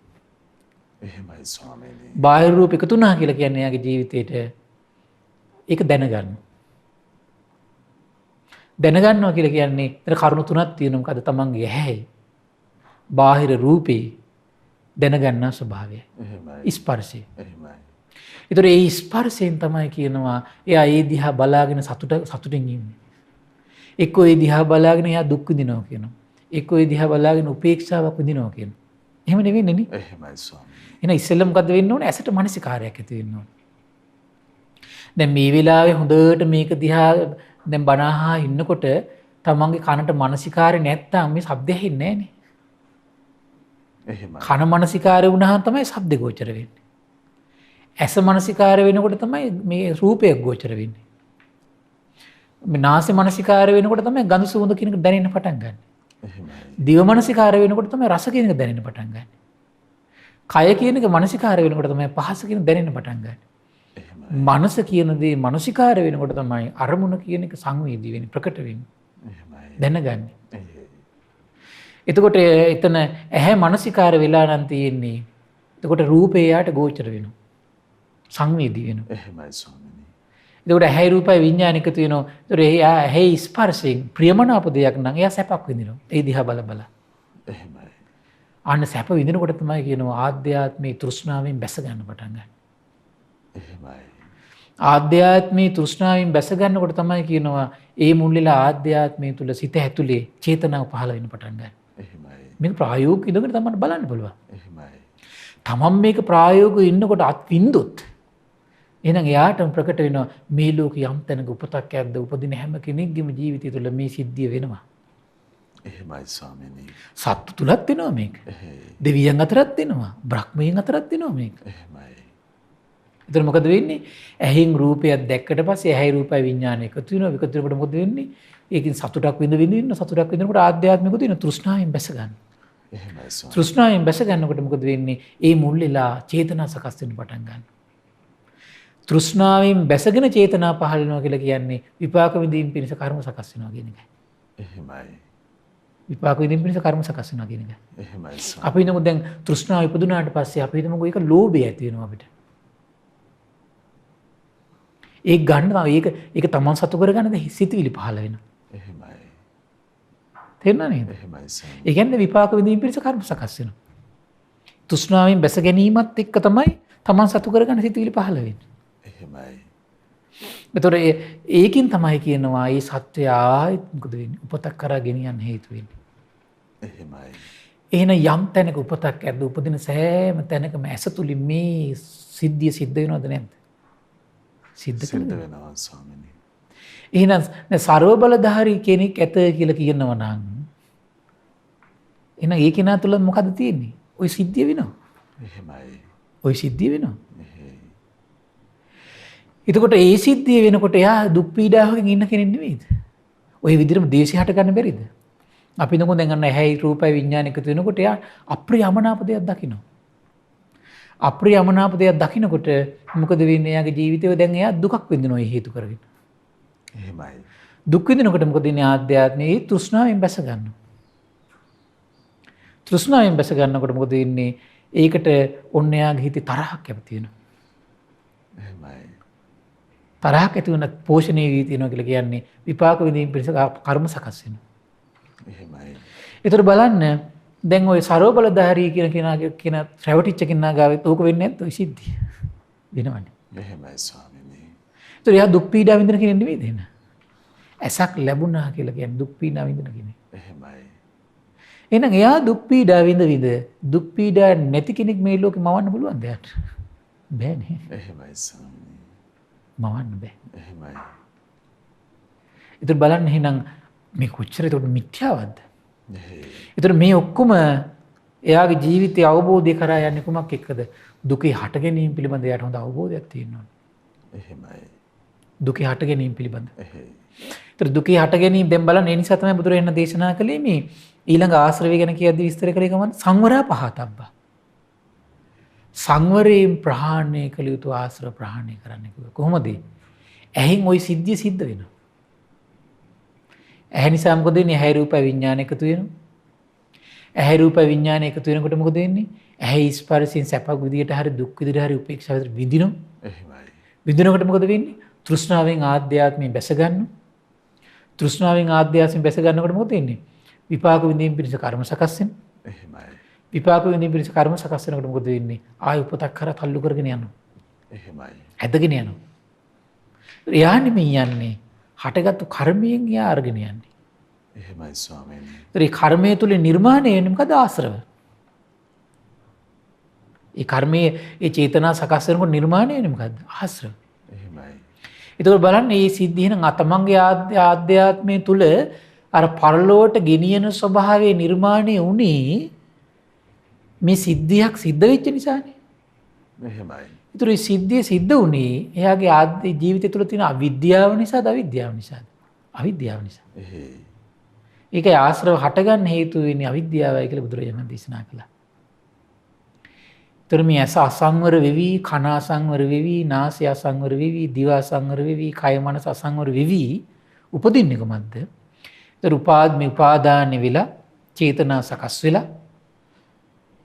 එහෙමයි ස්වාමීනි. බාහිර රූප එකතු වුණා කියලා කියන්නේ එයාගේ ජීවිතේට ඒක දැනගන්න. දැනගන්නවා කියලා කියන්නේ එතන කරුණු තුනක් තියෙනවා. මොකද තමන්ගේ ඇහැයි බාහිර රූපේ දැනගන්න ස්වභාවය. එහෙමයි. ස්පර්ශය. එහෙමයි. ඒතර ඒ ස්පර්ශයෙන් තමයි කියනවා එයා ඒ දිහා බලාගෙන සතුටින් ඉන්නේ. එක්කෝ ඒ දිහා බලාගෙන එයා දුක් විඳිනවා කියනවා. එක්කෝ ඒ දිහා බලාගෙන උපේක්ෂාවක් විඳිනවා කියනවා. එහෙම නෙවෙන්නේ නේ? එහෙමයි ස්වාමීනි. එහෙනම් ඉස්සෙල්ලා මොකද්ද වෙන්න ඕනේ? ඇසට මානසිකාරයක් ඇති වෙන්න ඕනේ. දැන් මේ වෙලාවේ හොඳට මේක දිහා දැන් බනහා ඉන්නකොට තමන්ගේ කනට මානසිකාරය නැත්තම් මේ ශබ්ද ඇහෙන්නේ නැහනේ. එහෙමයි. කන මානසිකාරය වුණාම තමයි ශබ්ද ගෝචර වෙන්නේ. ඇස මානසිකාරය වෙනකොට තමයි මේ රූපය ගෝචර වෙන්නේ. මේ නාසය මානසිකාරය වෙනකොට තමයි ගඳ සුවඳ කියන එක දැනෙන්න පටන් ගන්න. එහෙමයි. දිව මානසිකාරය වෙනකොට තමයි රස කියන එක දැනෙන්න පටන් ගන්න. කය කියන එක මානසිකාරය වෙනකොට තමයි පහස කියන දැනෙන්න පටන් ගන්න. එහෙමයි. මනස කියන දේ මානසිකාරය වෙනකොට තමයි අරමුණ කියන එක සංවේදී වෙන්නේ ප්‍රකට වෙන්නේ. එහෙමයි. දැනගන්නේ. එහේ. එතකොට එතන ඇහැ මානසිකාර වෙලා නම් තියෙන්නේ. එතකොට රූපේ යාට ගෝචර වෙනවා. සංවේදී වෙනවා. එහෙමයි ස්වාමීනි. එතකොට ඇහැයි රූපයි විඥාන එකතු වෙනවා. එතකොට එයා ඇහැයි ස්පර්ශයෙන් ප්‍රියමනාප දෙයක් නම් එයා සැපක් විඳිනවා. ඒ දිහා බල බල. එහෙමයි. අන්න සැප විඳිනකොට තමයි කියනවා ආධ්‍යාත්මී තෘෂ්ණාවෙන් බැස ගන්න පටන් ගන්න. එහෙමයි. ආධ්‍යාත්මී තෘෂ්ණාවෙන් බැස ගන්නකොට තමයි කියනවා ඒ මුල්ලෙලා ආධ්‍යාත්මී තුල සිත ඇතුලේ චේතනාව පහළ වෙන්න පටන් ගන්න. එහෙමයි. මේක ප්‍රායෝගික ඉදකට තමයි බලන්න පුළුවන්. එහෙමයි. තමන් මේක ප්‍රායෝගිකව ඉන්නකොට අත් විඳොත් එහෙනම් එයාට ප්‍රකට වෙනවා මේ ලෝකේ යම් තැනක උපතක් ඇද්ද උපදින හැම කෙනෙක්ගේම ජීවිතය තුළ මේ සිද්ධිය වෙනවා. එහෙමයි ස්වාමීනි. සත්තු තුලත් වෙනවා මේක. එහේ. දෙවියන් අතරත් වෙනවා. බ්‍රහ්මයන් අතරත් වෙනවා මේක. එහෙමයි. එතන මොකද වෙන්නේ? ඇහෙන් රූපයක් දැක්කට පස්සේ ඇහැයි රූපයි විඥානය එකතු වෙනවා. එකතු වෙනකොට මොකද වෙන්නේ? ඒකෙන් සතුටක් විඳින්න සතුටක් විඳිනකොට ආධ්‍යාත්මික දින තෘෂ්ණාවෙන් බැස ගන්න. එහෙමයි ස්වාමීනි. තෘෂ්ණාවෙන් බැස ගන්නකොට මොකද වෙන්නේ? ඒ මුල්ලෙලා චේතනා සකස් වෙන්න පටන් ගන්නවා. තෘෂ්ණාවෙන් බැසගෙන චේතනා පහළ වෙනවා කියලා කියන්නේ විපාක විඳීම් පිණිස කර්ම සකස් වෙනවා කියන එකයි. එහෙමයි. විපාක විඳීම් පිණිස කර්ම සකස් වෙනවා කියන එකයි. එහෙමයි ස්වාමීනි. අපි හිතමු දැන් තෘෂ්ණාව ඉපදුනාට පස්සේ අපි හිතමුකෝ ඒක ලෝභය ඇති වෙනවා අපිට. ඒක ගන්න ඒක තමන් සතු කරගන්නද සිතුවිලි පහළ වෙනවා. එහෙමයි. තේරුණා නේද? එහෙමයි ස්වාමීනි. ඒ කියන්නේ විපාක විඳීම් පිණිස කර්ම සකස් වෙනවා. තෘෂ්ණාවෙන් බැස ගැනීමත් එක්ක තමයි තමන් සතු කරගන්න සිතුවිලි පහළ වෙන්නේ. එහෙමයි. එතකොට ඒකින් තමයි කියනවා මේ සත්‍යය ආයෙත් මොකද වෙන්නේ? උපතක් කරා ගෙනියන්න හේතු වෙන්නේ. එහෙමයි. එහෙනම් යම් තැනක උපතක් ඇද්ද උපදින සෑම තැනකම ඇස තුලින් මේ සිද්ධිය සිද්ධ වෙනවද නැද්ද? සිද්ධ වෙනවා ස්වාමීනි. එහෙනම් ਸਰව බලධාරී කෙනෙක් ඇත කියලා කියනවා නම් එහෙනම් ඒ කෙනා තුල මොකද තියෙන්නේ? ওই සිද්ධිය වෙනවා. එහෙමයි. ওই සිද්ධිය වෙනවා. එහේ. එතකොට ඒ සිද්ධිය වෙනකොට එයා දුක් පීඩාවකින් ඉන්න කෙනෙක් නෙවෙයිද? ওই විදිහටම දේශය හට ගන්න බැරිද? අපි නෝ දැන් ගන්න ඇහැයි රූපයි විඥාන එකතු වෙනකොට එයා අප්‍රියමනාප දෙයක් දකිනවා. අප්‍රියමනාප දෙයක් දකිනකොට මොකද වෙන්නේ? එයාගේ ජීවිතේ දැන් එයා දුකක් විඳිනවා ඒ හේතු කරගෙන. එහෙමයි. දුක් විඳිනකොට මොකද වෙන්නේ? ආධ්‍යාත්මයේ තෘෂ්ණාවෙන් බැස ගන්නවා. තෘෂ්ණාවෙන් බැස ගන්නකොට මොකද වෙන්නේ? ඒකට ඔන්න එයාගේ හිතේ තරහක් ඇති වෙනවා. එහෙමයි. තරහක් ඇති වුණත් පෝෂණය වී තියෙනවා කියලා කියන්නේ විපාක විඳීම පිණිස කර්ම සකස් වෙනවා. එහෙමයි. ඒතර බලන්න දැන් ওই ਸਰව බලධාරී කියන කෙනාගේ කියන රැවටිච්ච කෙනා ගාවෙත් ඕක වෙන්නේ නැත්නම් ඔය සිද්ධිය වෙනවනේ. එහෙමයි ස්වාමීනි. ඒතර එයා දුක් පීඩා විඳින කෙනෙක් නෙවෙයිද එහෙනම්? ඇසක් ලැබුණා කියලා කියන්නේ දුක් පීඩා විඳින කෙනෙක්. එහෙමයි. එහෙනම් එයා දුක් පීඩා විඳ දුක් පීඩා නැති කෙනෙක් මේ ලෝකේ මවන්න පුළුවන්ද එයාට? බෑනේ. එහෙමයි ස්වාමීනි. මවන්න බෑ. එහෙමයි. ඒතර බලන්න එහෙනම් මේ කොච්චර ඒකට මිත්‍යාවක්ද? එහෙයි. ඒතර මේ ඔක්කොම එයාගේ ජීවිතය අවබෝධය කරා යන්නේ කුමක් එක්කද? දුකේ හට ගැනීම පිළිබඳ එයාට හොඳ අවබෝධයක් තියෙනවා. එහෙමයි. දුකේ හට ගැනීම පිළිබඳ. එහෙයි. ඒතර දුකේ හට ගැනීම දැන් බලන්න ඒ නිසා තමයි බුදුරජාණන් දේශනා කළේ මේ ඊළඟ ආශ්‍රවය ගැන කියද්දී විස්තර කරේ කොහොමද? සංවරය පහතබ්බා. සංවරයෙන් ප්‍රහාණය කළ යුතු ආශ්‍රව ප්‍රහාණය කරන්න කිව්වා. කොහොමද? ඇහෙන් ওই සිද්ධිය සිද්ධ වෙනවා. ඇහැ නිසා මොකද වෙන්නේ? ඇහැ රූප විඥාන එකතු වෙනවා. ඇහැ රූප විඥාන එකතු වෙනකොට මොකද වෙන්නේ? ඇහැ ස්පර්ශයෙන් සැපක් විදියට හරි දුක් විදියට හරි උපේක්ෂාව විදියට විඳිනවා. එහෙමයි. විඳිනකොට මොකද වෙන්නේ? තෘෂ්ණාවෙන් ආධ්‍යාත්මයෙන් බැස ගන්නවා. තෘෂ්ණාවෙන් ආධ්‍යාත්මයෙන් බැස ගන්නකොට මොකද වෙන්නේ? විපාක විඳීම පිණිස කර්ම සකස් වෙනවා. එහෙමයි. විපාක විඳීම පිණිස කර්ම සකස් වෙනකොට මොකද වෙන්නේ? ආය උපතක් කරා තල්ලු කරගෙන යනවා. එහෙමයි. ඇදගෙන යනවා. එයා නෙමෙයි යන්නේ. හටගත්තු කර්මයෙන් එයා අරගෙන යන්නේ. එහෙමයි ස්වාමීනි. ඒ කර්මය තුළ නිර්මාණය වෙන්නේ මොකද? ආශ්‍රව. ඒ කර්මයේ ඒ චේතනා සකස් වෙනකොට නිර්මාණය වෙන්නේ මොකද්ද? ආශ්‍රව. එහෙමයි. ඒතකොට බලන්න මේ සිද්ධිය නම් තමන්ගේ ආධ්‍යාත්මය තුළ අර පරලෝවට ගෙනියන ස්වභාවයේ නිර්මාණය වුණේ මේ සිද්ධියක් සිද්ධ වෙච්ච නිසානේ. එහෙමයි. ඒතර මේ සිද්ධිය සිද්ධ වුණේ එයාගේ ආත්ම ජීවිතය තුළ තියෙන අවිද්‍යාව නිසාද අවිද්‍යාව නිසාද? අවිද්‍යාව නිසා. එහෙයි. ඒකයි ආශ්‍රව හටගන්න හේතු වෙන්නේ අවිද්‍යාවයි කියලා බුදුරජාණන් දේශනා කළා. ඒතර මේ ඇස අසංවර වෙවි, කන අසංවර වෙවි, නාසය අසංවර වෙවි, දිව අසංවර වෙවි, කය මනස අසංවර වෙවි උපදින්නේ කොහොමද? ඒතර උපාදාන වෙලා චේතනා සකස් වෙලා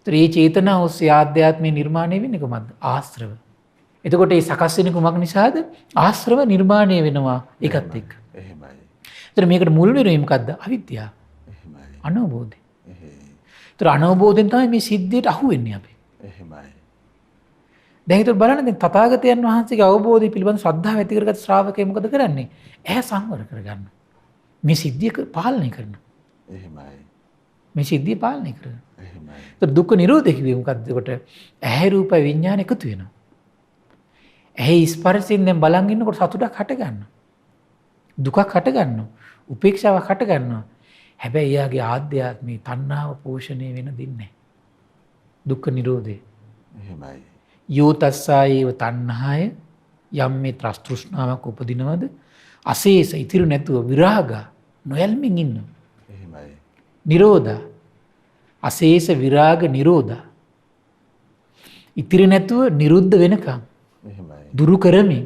ඒ චේතනා ඔස්සේ ආධ්‍යාත්මය නිර්මාණය වෙන්නේ කොහොමද? ආශ්‍රව. එතකොට මේ සකස් වෙන්නේ කුමක් නිසාද? ආශ්‍රව නිර්මාණය වෙනවා ඒකත් එක්ක. එහෙමයි. ඒතර මේකට මුල් වෙන්නේ මොකද්ද? අවිද්‍යාව. එහෙමයි. අනවබෝධය. එහෙයි. ඒතර අනවබෝධයෙන් තමයි මේ සිද්ධියට අහු වෙන්නේ අපි. එහෙමයි. දැන් ඒතර බලන්න දැන් තථාගතයන් වහන්සේගේ අවබෝධය පිළිබඳ ශ්‍රද්ධාව ඇති කරගත් ශ්‍රාවකයා මොකද කරන්නේ? ඇහැ සංවර කරගන්නවා. මේ සිද්ධිය පාලනය කරනවා. එහෙමයි. මේ සිද්ධිය පාලනය කරනවා. එහෙමයි. ඒතර දුක්ඛ නිරෝධය කිව්වේ මොකද්ද? ඒකට ඇහැ රූප විඥාන එකතු වෙනවා. ඇහි ස්පර්ශයෙන් දැන් බලන් ඉන්නකොට සතුටක් හට ගන්නවා. දුකක් හට ගන්නවා. උපේක්ෂාවක් හට ගන්නවා. හැබැයි එයාගේ ආධ්‍යාත්මී තණ්හාව පෝෂණය වෙන දෙන්නේ නැහැ. දුක්ඛ නිරෝධය. එහෙමයි. යෝ තස්සායේව තණ්හාය යම් මේ තෘෂ්ණාවක් උපදිනවද? අශේෂ ඉතිරි නැතුව විරාග නොයල්මින් ඉන්නවා. එහෙමයි. නිරෝධා අශේෂ විරාග නිරෝධා ඉතිරි නැතුව නිරුද්ධ වෙනකම් එහෙමයි. දුරු කරමින්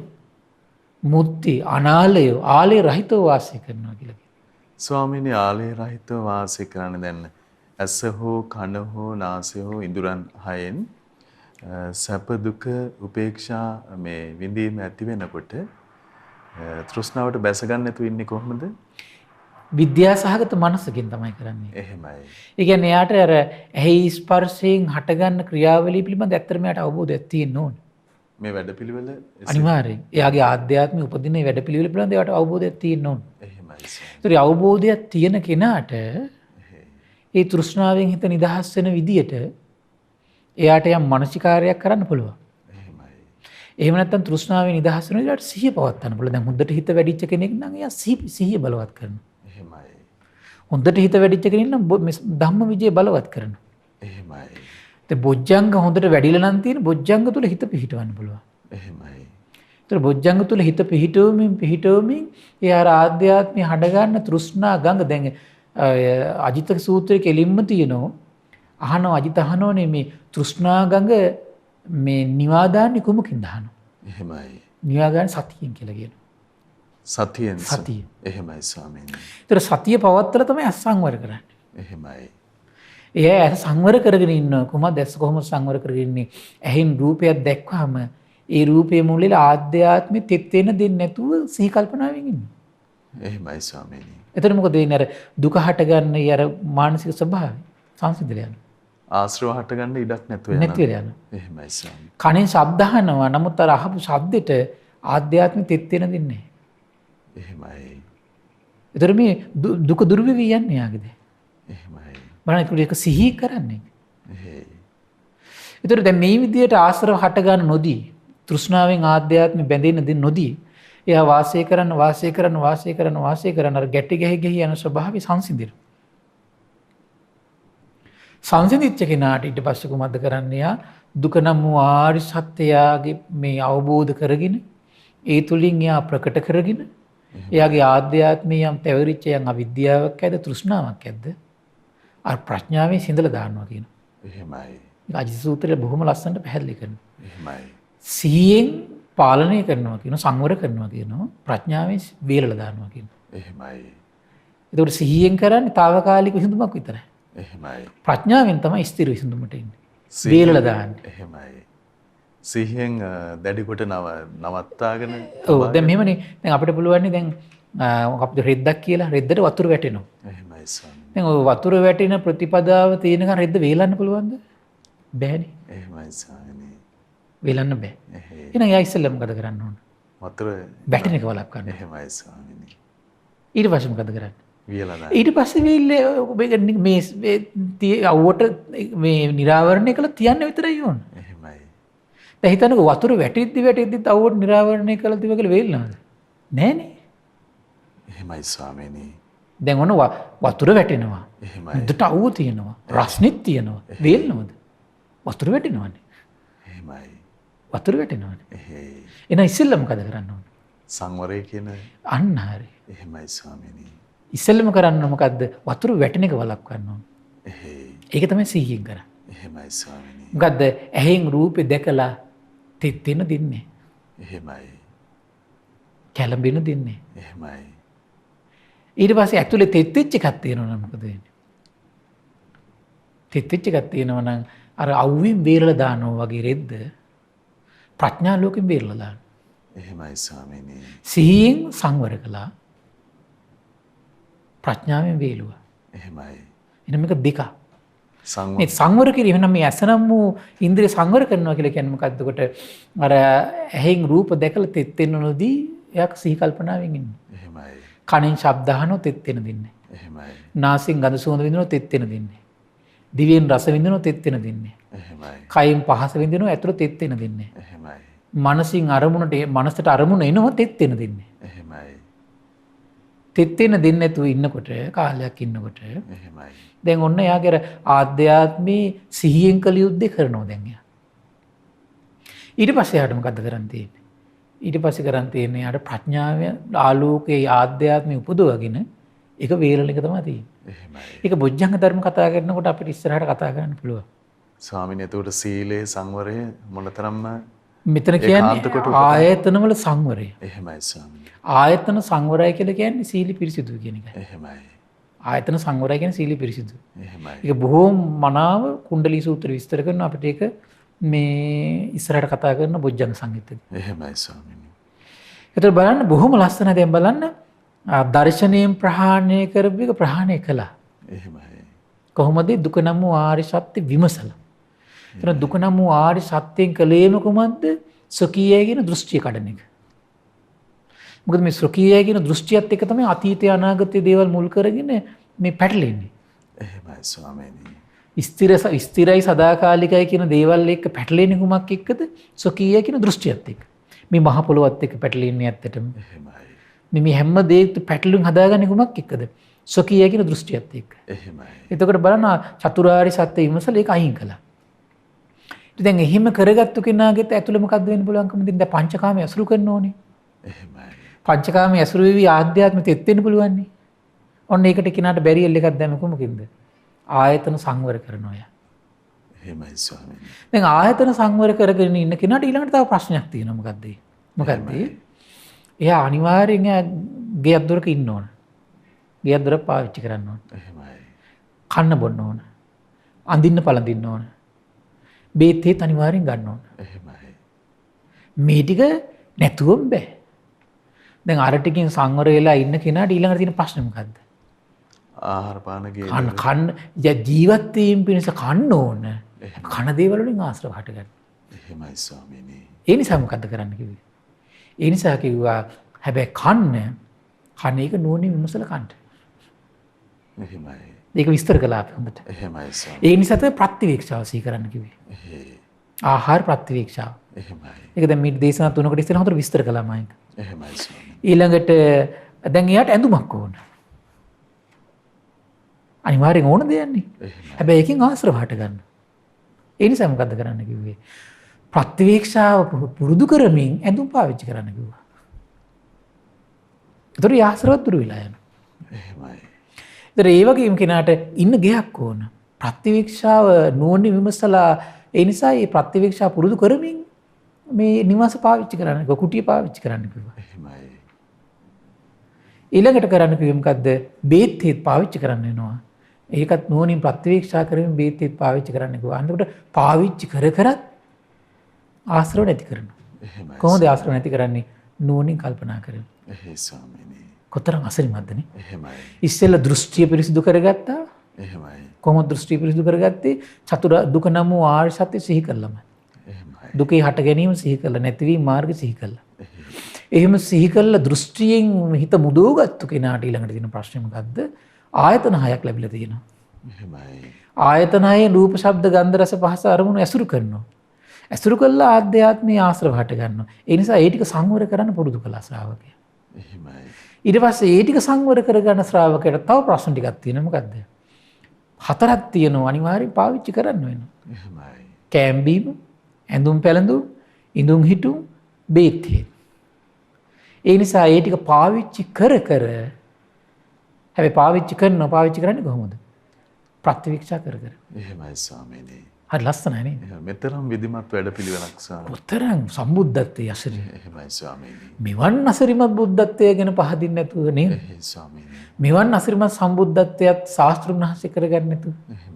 මුක්ති අනාලය ආලය රහිතව වාසය කරනවා කියලා කියනවා. ස්වාමීනි ආලය රහිතව වාසය කරන්න දැන් ඇස හෝ කන හෝ නාසය හෝ ඉඳුරන් හයෙන් සැප දුක උපේක්ෂා මේ විඳීම ඇති වෙනකොට තෘෂ්ණාවට බැස ගන්න නැතුව ඉන්නේ කොහොමද? විද්‍යා සහගත මනසකින් තමයි කරන්නේ. එහෙමයි. ඒ කියන්නේ එයාට අර ඇහි ස්පර්ශයෙන් හටගන්න ක්‍රියාවලිය පිළිබඳ ඇත්තටම එයාට අවබෝධයක් තියෙන්න ඕනේ. මේ වැඩපිළිවෙල අනිවාර්යෙන්. එයාගේ ආධ්‍යාත්මික උපදින වැඩපිළිවෙල පිළිබඳ එයාට අවබෝධයක් තියෙන්න ඕනේ. එහෙමයි. ඒතර අවබෝධයක් තියෙන කෙනාට ඒ තෘෂ්ණාවෙන් හිත නිදහස් වෙන විදියට එයාට යම් මානසිකාරයක් කරන්න පුළුවන්. එහෙමයි. එහෙම නැත්නම් තෘෂ්ණාවෙන් නිදහස් වෙන විදියට සිහිය පවත්වන්න පුළුවන්. දැන් හොඳට හිත වැඩිච්ච කෙනෙක් නම් එයා සිහිය බලවත් කරනවා. එහෙමයි. හොඳට හිත වැඩිච්ච කෙනෙක් නම් ධම්ම විජය බලවත් කරනවා. එහෙමයි. දැන් බොජ්ජංග හොඳට වැඩිලා නම් තියෙන බොජ්ජංග තුල හිත පිහිටවන්න පුළුවන්. එහෙමයි. ඒතර බොජ්ජංග තුල හිත පිහිටවමින් ඒ අර ආධ්‍යාත්මය හඩ ගන්න තෘෂ්ණා ගඟ දැන් අජිත සූත්‍රයේ කෙලින්ම තියෙනවා. අජිත අහනෝනේ මේ තෘෂ්ණා ගඟ මේ නිවාදාන්නේ කුමකින්ද අහනවා. එහෙමයි. නිවාදාන සතියෙන් කියලා කියනවා. සතියෙන්. සතිය. එහෙමයි ස්වාමීනි. ඒතර සතිය පවත්තලා තමයි අසංවර කරන්නේ. එහෙමයි. එයා ඇස සංවර කරගෙන ඉන්නවා. කොහොමද ඇස කොහොමද සංවර කරගෙන ඉන්නේ? ඇහෙන් රූපයක් දැක්වහම ඒ රූපයේ මුලින් ආධ්‍යාත්මෙ තෙත් වෙන දෙන්නේ නැතුව සිහි කල්පනාවෙන් ඉන්නවා. එහෙමයි ස්වාමීනි. එතකොට මොකද වෙන්නේ? අර දුක හටගන්න අර මානසික ස්වභාවය සංසිඳල යනවා. ආශ්‍රව හටගන්න ඉඩක් නැතුව යනවා. නැති වෙලා යනවා. එහෙමයි ස්වාමීනි. කණෙන් ශබ්ද අහනවා. නමුත් අර අහපු ශබ්දෙට ආධ්‍යාත්මෙ තෙත් වෙන දෙන්නේ නැහැ. එහෙමයි. එතකොට මේ දුක දුර වෙවි යන්නේ යාගේද? එහෙමයි. බලන්න ඒක සිහි කරන්නේ. එහෙයි. එතකොට දැන් මේ විදියට ආශ්‍රව හට ගන්න නොදී තෘෂ්ණාවෙන් ආධ්‍යාත්මෙ බැඳෙන්න දෙන්න නොදී එයා වාසය කරන අර ගැටි ගැහි යන ස්වභාවය සංසිඳිර. සංසිඳිච්ච කෙනාට ඊට පස්සේ කුමක්ද කරන්නේ? යා දුක නම් වූ ආරි සත්‍යයගේ මේ අවබෝධ කරගෙන ඒ තුලින් එයා ප්‍රකට කරගෙන එයාගේ ආධ්‍යාත්මයේ යම් තැවරිච්ච යම් අවිද්‍යාවක් ඇද්ද තෘෂ්ණාවක් ඇද්ද අර ප්‍රඥාවෙන් සිඳලා දානවා කියනවා. එහෙමයි. අජිත සූත්‍රය බොහොම ලස්සනට පැහැදිලි කරනවා. එහෙමයි. සිහියෙන් පාලනය කරනවා කියනවා, සංවර කරනවා කියනවා, ප්‍රඥාවෙන් වේලලා දානවා කියනවා. එහෙමයි. ඒකට සිහියෙන් කරන්නේ తాවකාලික විසඳුමක් විතරයි. එහෙමයි. ප්‍රඥාවෙන් තමයි ස්ථිර විසඳුමට එන්නේ. වේලලා දාන්නේ. එහෙමයි. සිහියෙන් දැඩි කොට නවත්තාගෙන ඔව් දැන් මෙහෙමනේ. දැන් අපිට පුළුවන් නේ දැන් අපිට රෙද්දක් කියලා රෙද්දට වතුර වැටෙනවා. එහෙමයි ස්වාමීනි. දැන් ඔය වතුර වැටෙන ප්‍රතිපදාව තියෙනකන් රෙද්ද වේලන්න පුළුවන්ද? බෑනේ. එහෙමයි ස්වාමීනි. වේලන්න බෑ. එහෙයි. එහෙනම් යා ඉස්සෙල්ලා මොකද කරන්න ඕන? වතුර වැටෙන එක වලක් ගන්න. එහෙමයි ස්වාමීනි. ඊට පස්සේ මොකද කරන්නේ? වියලා දාන්න. ඊට පස්සේ මේ අවුවට මේ නිරාවරණය කළා තියන්න විතරයි ඕන. එහෙමයි. දැන් හිතන්නකෝ වතුර වැටිද්දි අවුවට නිරාවරණය කළා තිබ්බ කියලා වේල්නවද? නෑනේ. එහෙමයි ස්වාමීනි. දැන් ඔන්න වතුර වැටෙනවා. එහෙමයි. හොඳට අවුව තියෙනවා. රස්නෙත් තියෙනවා. වේල්නවද? වතුර වැටෙනවනේ. එහෙමයි. වතුර වැටෙනවනේ. එහෙයි. එහෙනම් ඉස්සෙල්ලා මොකද කරන්න ඕන? සංවරය කියන අන්න හරි. එහෙමයි ස්වාමීනි. ඉස්සෙල්ලම කරන්න මොකද්ද? වතුර වැටෙන එක වළක්වන්න ඕන. එහෙයි. ඒක තමයි සිහියෙන් කරන්නේ. එහෙමයි ස්වාමීනි. මොකද්ද? ඇහෙන් රූපේ දැකලා තෙත් වෙන දෙන්නේ. එහෙමයි. කැළඹෙන දෙන්නේ. එහෙමයි. ඊට පස්සේ ඇතුලේ තෙත් වෙච්ච එකක් තියෙනවා නම් මොකද වෙන්නේ? තෙත් වෙච්ච එකක් තියෙනවා නම් අර අවුවෙන් බේරලා දානවා වගේ රෙද්ද ප්‍රඥා ලෝකෙන් බේරලා දානවා. එහෙමයි ස්වාමීනි. සිහියෙන් සංවර කළා. ප්‍රඥාවෙන් වේලුවා. එහෙමයි. එහෙනම් මේක දෙකක්. සංවර මේ සංවර කිරීම නම් මේ ඇසනම් වූ ඉන්ද්‍රිය සංවර කරනවා කියලා කියන්නේ මොකද්ද? කොට අර ඇහෙන් රූප දැකලා තෙත් වෙන නොදී එයා සිහි කල්පනාවෙන් ඉන්නේ. එහෙමයි. කනෙන් ශබ්ද අහනොත් තෙත් වෙන දෙන්නේ. එහෙමයි. නාසයෙන් ගඳ සුවඳ විඳිනොත් තෙත් වෙන දෙන්නේ. දිවෙන් රස විඳිනොත් තෙත් වෙන දෙන්නේ. එහෙමයි. කයින් පහස විඳිනොත් ඇතුළ තෙත් වෙන දෙන්නේ. එහෙමයි. මනසින් මනසට අරමුණ එනවා තෙත් වෙන දෙන්නේ. එහෙමයි. තෙත් වෙන දෙන්නේ නැතුව ඉන්නකොට කාලයක් ඉන්නකොට එහෙමයි. දැන් ඔන්න එයාගේ ආධ්‍යාත්මේ සිහියෙන් කළ යුද්ධේ කරනවා දැන් එයා. ඊට පස්සේ එයාට මොකද්ද කරන්න තියෙන්නේ? ඊට පස්සේ කරන්න තියෙන්නේ එයාට ප්‍රඥාව ආලෝකයේ ආධ්‍යාත්මය උපදවගෙන ඒක වේලන එක තමයි තියෙන්නේ. එහෙමයි. ඒක බොජ්ජංග ධර්ම කතා කරනකොට අපිට ඉස්සරහට කතා කරන්න පුළුවන්. ස්වාමීනි එතකොට සීලේ සංවරය මොනතරම්ම මෙතන කියන්නේ ආයතනවල සංවරය. එහෙමයි ස්වාමීනි. ආයතන සංවරය කියලා කියන්නේ සීල පිරිසිදු කියන එකයි. එහෙමයි. ආයතන සංවරය කියන්නේ සීල පිරිසිදු. එහෙමයි. ඒක බොහෝම මනාව කුණ්ඩලී සූත්‍ර විස්තර කරනවා අපිට ඒක මේ ඉස්සරහට කතා කරන බොජ්ජංග සංහිතේ. එහෙමයි ස්වාමීනි. ඒතර බලන්න බොහොම ලස්සන දැන් බලන්න දර්ශනයෙන් ප්‍රහාණය කරපු එක ප්‍රහාණය කළා. එහෙමයි. කොහොමද දුක නම් වූ ආර්ය සත්‍ය විමසලා. එතන දුක නම් වූ ආර්ය සත්‍යයෙන් කලේම කුමක්ද? සොකීයයි කියන දෘෂ්ටිය කඩන එක. මොකද මේ සොකීයයි කියන දෘෂ්ටියත් එක තමයි අතීතය අනාගතය දේවල් මුල් කරගෙන මේ පැටලෙන්නේ. එහෙමයි ස්වාමීනි. ස්ථිරයි සදාකාලිකයි කියන දේවල් එක්ක පැටලෙන්නේ කුමක් එක්කද? සොකීයයි කියන දෘෂ්ටියත් එක්ක. මේ මහ පොළොවත් එක්ක පැටලෙන්නේ ඇත්තටම. එහෙමයි. මේ හැම දෙයක පැටලුම් හදාගන්නේ කුමක් එක්කද? සොකීයයි කියන දෘෂ්ටියත් එක්ක. එහෙමයි. එතකොට බලන්න චතුරාර්ය සත්‍ය විමසලා ඒක අයින් කළා. දැන් එහෙම කරගත්තු කෙනාගෙත් ඇතුළේ මොකද්ද වෙන්න පුළුවන්කම තියෙන? දැන් පංචකාමයේ අසුරු කරන්න ඕනේ. එහෙමයි. පංචකාමයේ අසුරු වෙවි ආධ්‍යාත්ම තෙත් වෙන්න පුළුවන් නේ. ඔන්න ඒකට කිනාට බැරියල් එකක් දැම්ම කොමකින්ද? ආයතන සංවර කරනවා යා. එහෙමයි ස්වාමීනි. දැන් ආයතන සංවර කරගෙන ඉන්න කෙනාට ඊළඟට තව ප්‍රශ්නයක් තියෙනවා මොකද්ද? මොකද්ද? එයා අනිවාර්යෙන් ගෙයක් දොරක ඉන්න ඕන. ගෙයක් දොර පාවිච්චි කරන්න ඕන. එහෙමයි. කන්න බොන්න ඕන. අඳින්න පළඳින්න ඕන. බේත් අනිවාර්යෙන් ගන්න ඕන. එහෙමයි. මේ ටික නැතුවම බෑ. දැන් අර ටිකෙන් සංවර වෙලා ඉන්න කෙනාට ඊළඟට තියෙන ප්‍රශ්නේ මොකද්ද? ආහාර පාන ගේ කන්න ජීවත් වීම පිණිස කන්න ඕන. කන දේවල් වලින් ආශ්‍රව හට ගන්න. එහෙමයි ස්වාමීනි. ඒ නිසා මොකද්ද කරන්න කිව්වේ? ඒ නිසා කිව්වා හැබැයි කන එක නුවණින් විමසලා කන්න. එහෙමයි. ඒක විස්තර කළා අපි හොඳට. එහෙමයි ස්වාමීනි. ඒ නිසා තමයි ප්‍රතිවීක්ෂාව සිහි කරන්න කිව්වේ. ආහාර ප්‍රතිවීක්ෂාව. එහෙමයි. ඒක දැන් මේ දේශනා තුනකට ඉස්සෙල්ලා හොඳට විස්තර කළා මම. එහෙමයි ස්වාමීනි. ඊළඟට දැන් එයාට ඇඳුමක් ඕන. අනිවාර්යෙන් ඕන දෙයක්නේ. හැබැයි ඒකෙන් ආශ්‍රව හට ගන්න. ඒ නිසා මොකද්ද කරන්න කිව්වේ? ප්‍රතිවීක්ෂාව පුරුදු කරමින් ඇඳුම් පාවිච්චි කරන්න කිව්වා. ඒතර ආශ්‍රව දුරු වෙලා යනවා. එහෙමයි. ඒතර ඒ වගේම කෙනාට ඉන්න ගෙයක් ඕන. ප්‍රතිවීක්ෂාව නුවණින් විමසලා ඒ නිසා මේ ප්‍රතිවීක්ෂාව පුරුදු කරමින් මේ නිවාස පාවිච්චි කරන්න කිව්වා. කුටිය පාවිච්චි කරන්න කිව්වා. එහෙමයි. ඊළඟට කරන්න කිව්වේ මොකද්ද? බේත් පාවිච්චි කරන්න වෙනවා. ඒකත් නුවණින් ප්‍රතිවීක්ෂා කරමින් බේත් පාවිච්චි කරන්න කිව්වා. අන්තිමට පාවිච්චි කරත් ආශ්‍රව නැති කරනවා. එහෙමයි. කොහොමද ආශ්‍රව නැති කරන්නේ? නුවණින් කල්පනා කරමින්. එහෙයි ස්වාමීනි. කොතරම් අසරිමත්දනේ. එහෙමයි. ඉස්සෙල්ලා දෘෂ්ටිය පිරිසිදු කරගත්තා. එහෙමයි. කොහොමද දෘෂ්ටිය පිරිසිදු කරගත්තේ? චතුරාර්ය දුක නම් වූ ආර්ය සත්‍ය සිහි කළාම. එහෙමයි. දුකේ හට ගැනීම සිහි කළා. නැතිවීම මාර්ගය සිහි කළා. එහෙම සිහි කළා දෘෂ්ටියෙන් හිත මුදවගත්තු කෙනාට ඊළඟට තියෙන ප්‍රශ්නේ මොකද්ද? ආයතන හයක් ලැබිලා තියෙනවා. එහෙමයි. ආයතන හයේ රූප, ශබ්ද, ගන්ධ, රස, පහස අරමුණු ඇසුරු කරනවා. ඇසුරු කළා ආධ්‍යාත්මීය ආශ්‍රව හට ගන්නවා. ඒ නිසා ඒ ටික සංවර කරන්න පුරුදු කළා ශ්‍රාවකයා. එහෙමයි. ඊට පස්සේ ඒ ටික සංවර කරගන්න ශ්‍රාවකයට තව ප්‍රශ්න ටිකක් තියෙනවා. මොකද්ද? 4ක් තියෙනවා අනිවාර්යෙන් පාවිච්චි කරන්න වෙනවා. එහෙමයි. කෑම බීම, ඇඳුම් පැළඳුම්, ඉඳුම් හිටුම්, බේත්. ඒ නිසා ඒ ටික පාවිච්චි කර හැබැයි පාවිච්චි කරන්නේ කොහොමද? ප්‍රතිවීක්ෂා කර. එහෙමයි ස්වාමීනි. හරි ලස්සනයි නේද? මෙතරම් විධිමත් වැඩපිළිවෙලක් ස්වාමීනි. උතරම් සම්බුද්ධත්වයේ අසරි. එහෙමයි ස්වාමීනි. මෙවන් අසරිමත් බුද්ධත්වය ගැන පහදින්න නැතුව නේද? එහෙයි ස්වාමීනි. මෙවන් අසරිමත් සම්බුද්ධත්වයත් ශාස්ත්‍රුන් වහන්සේ කරගන්න නැතුව. එහෙමයි.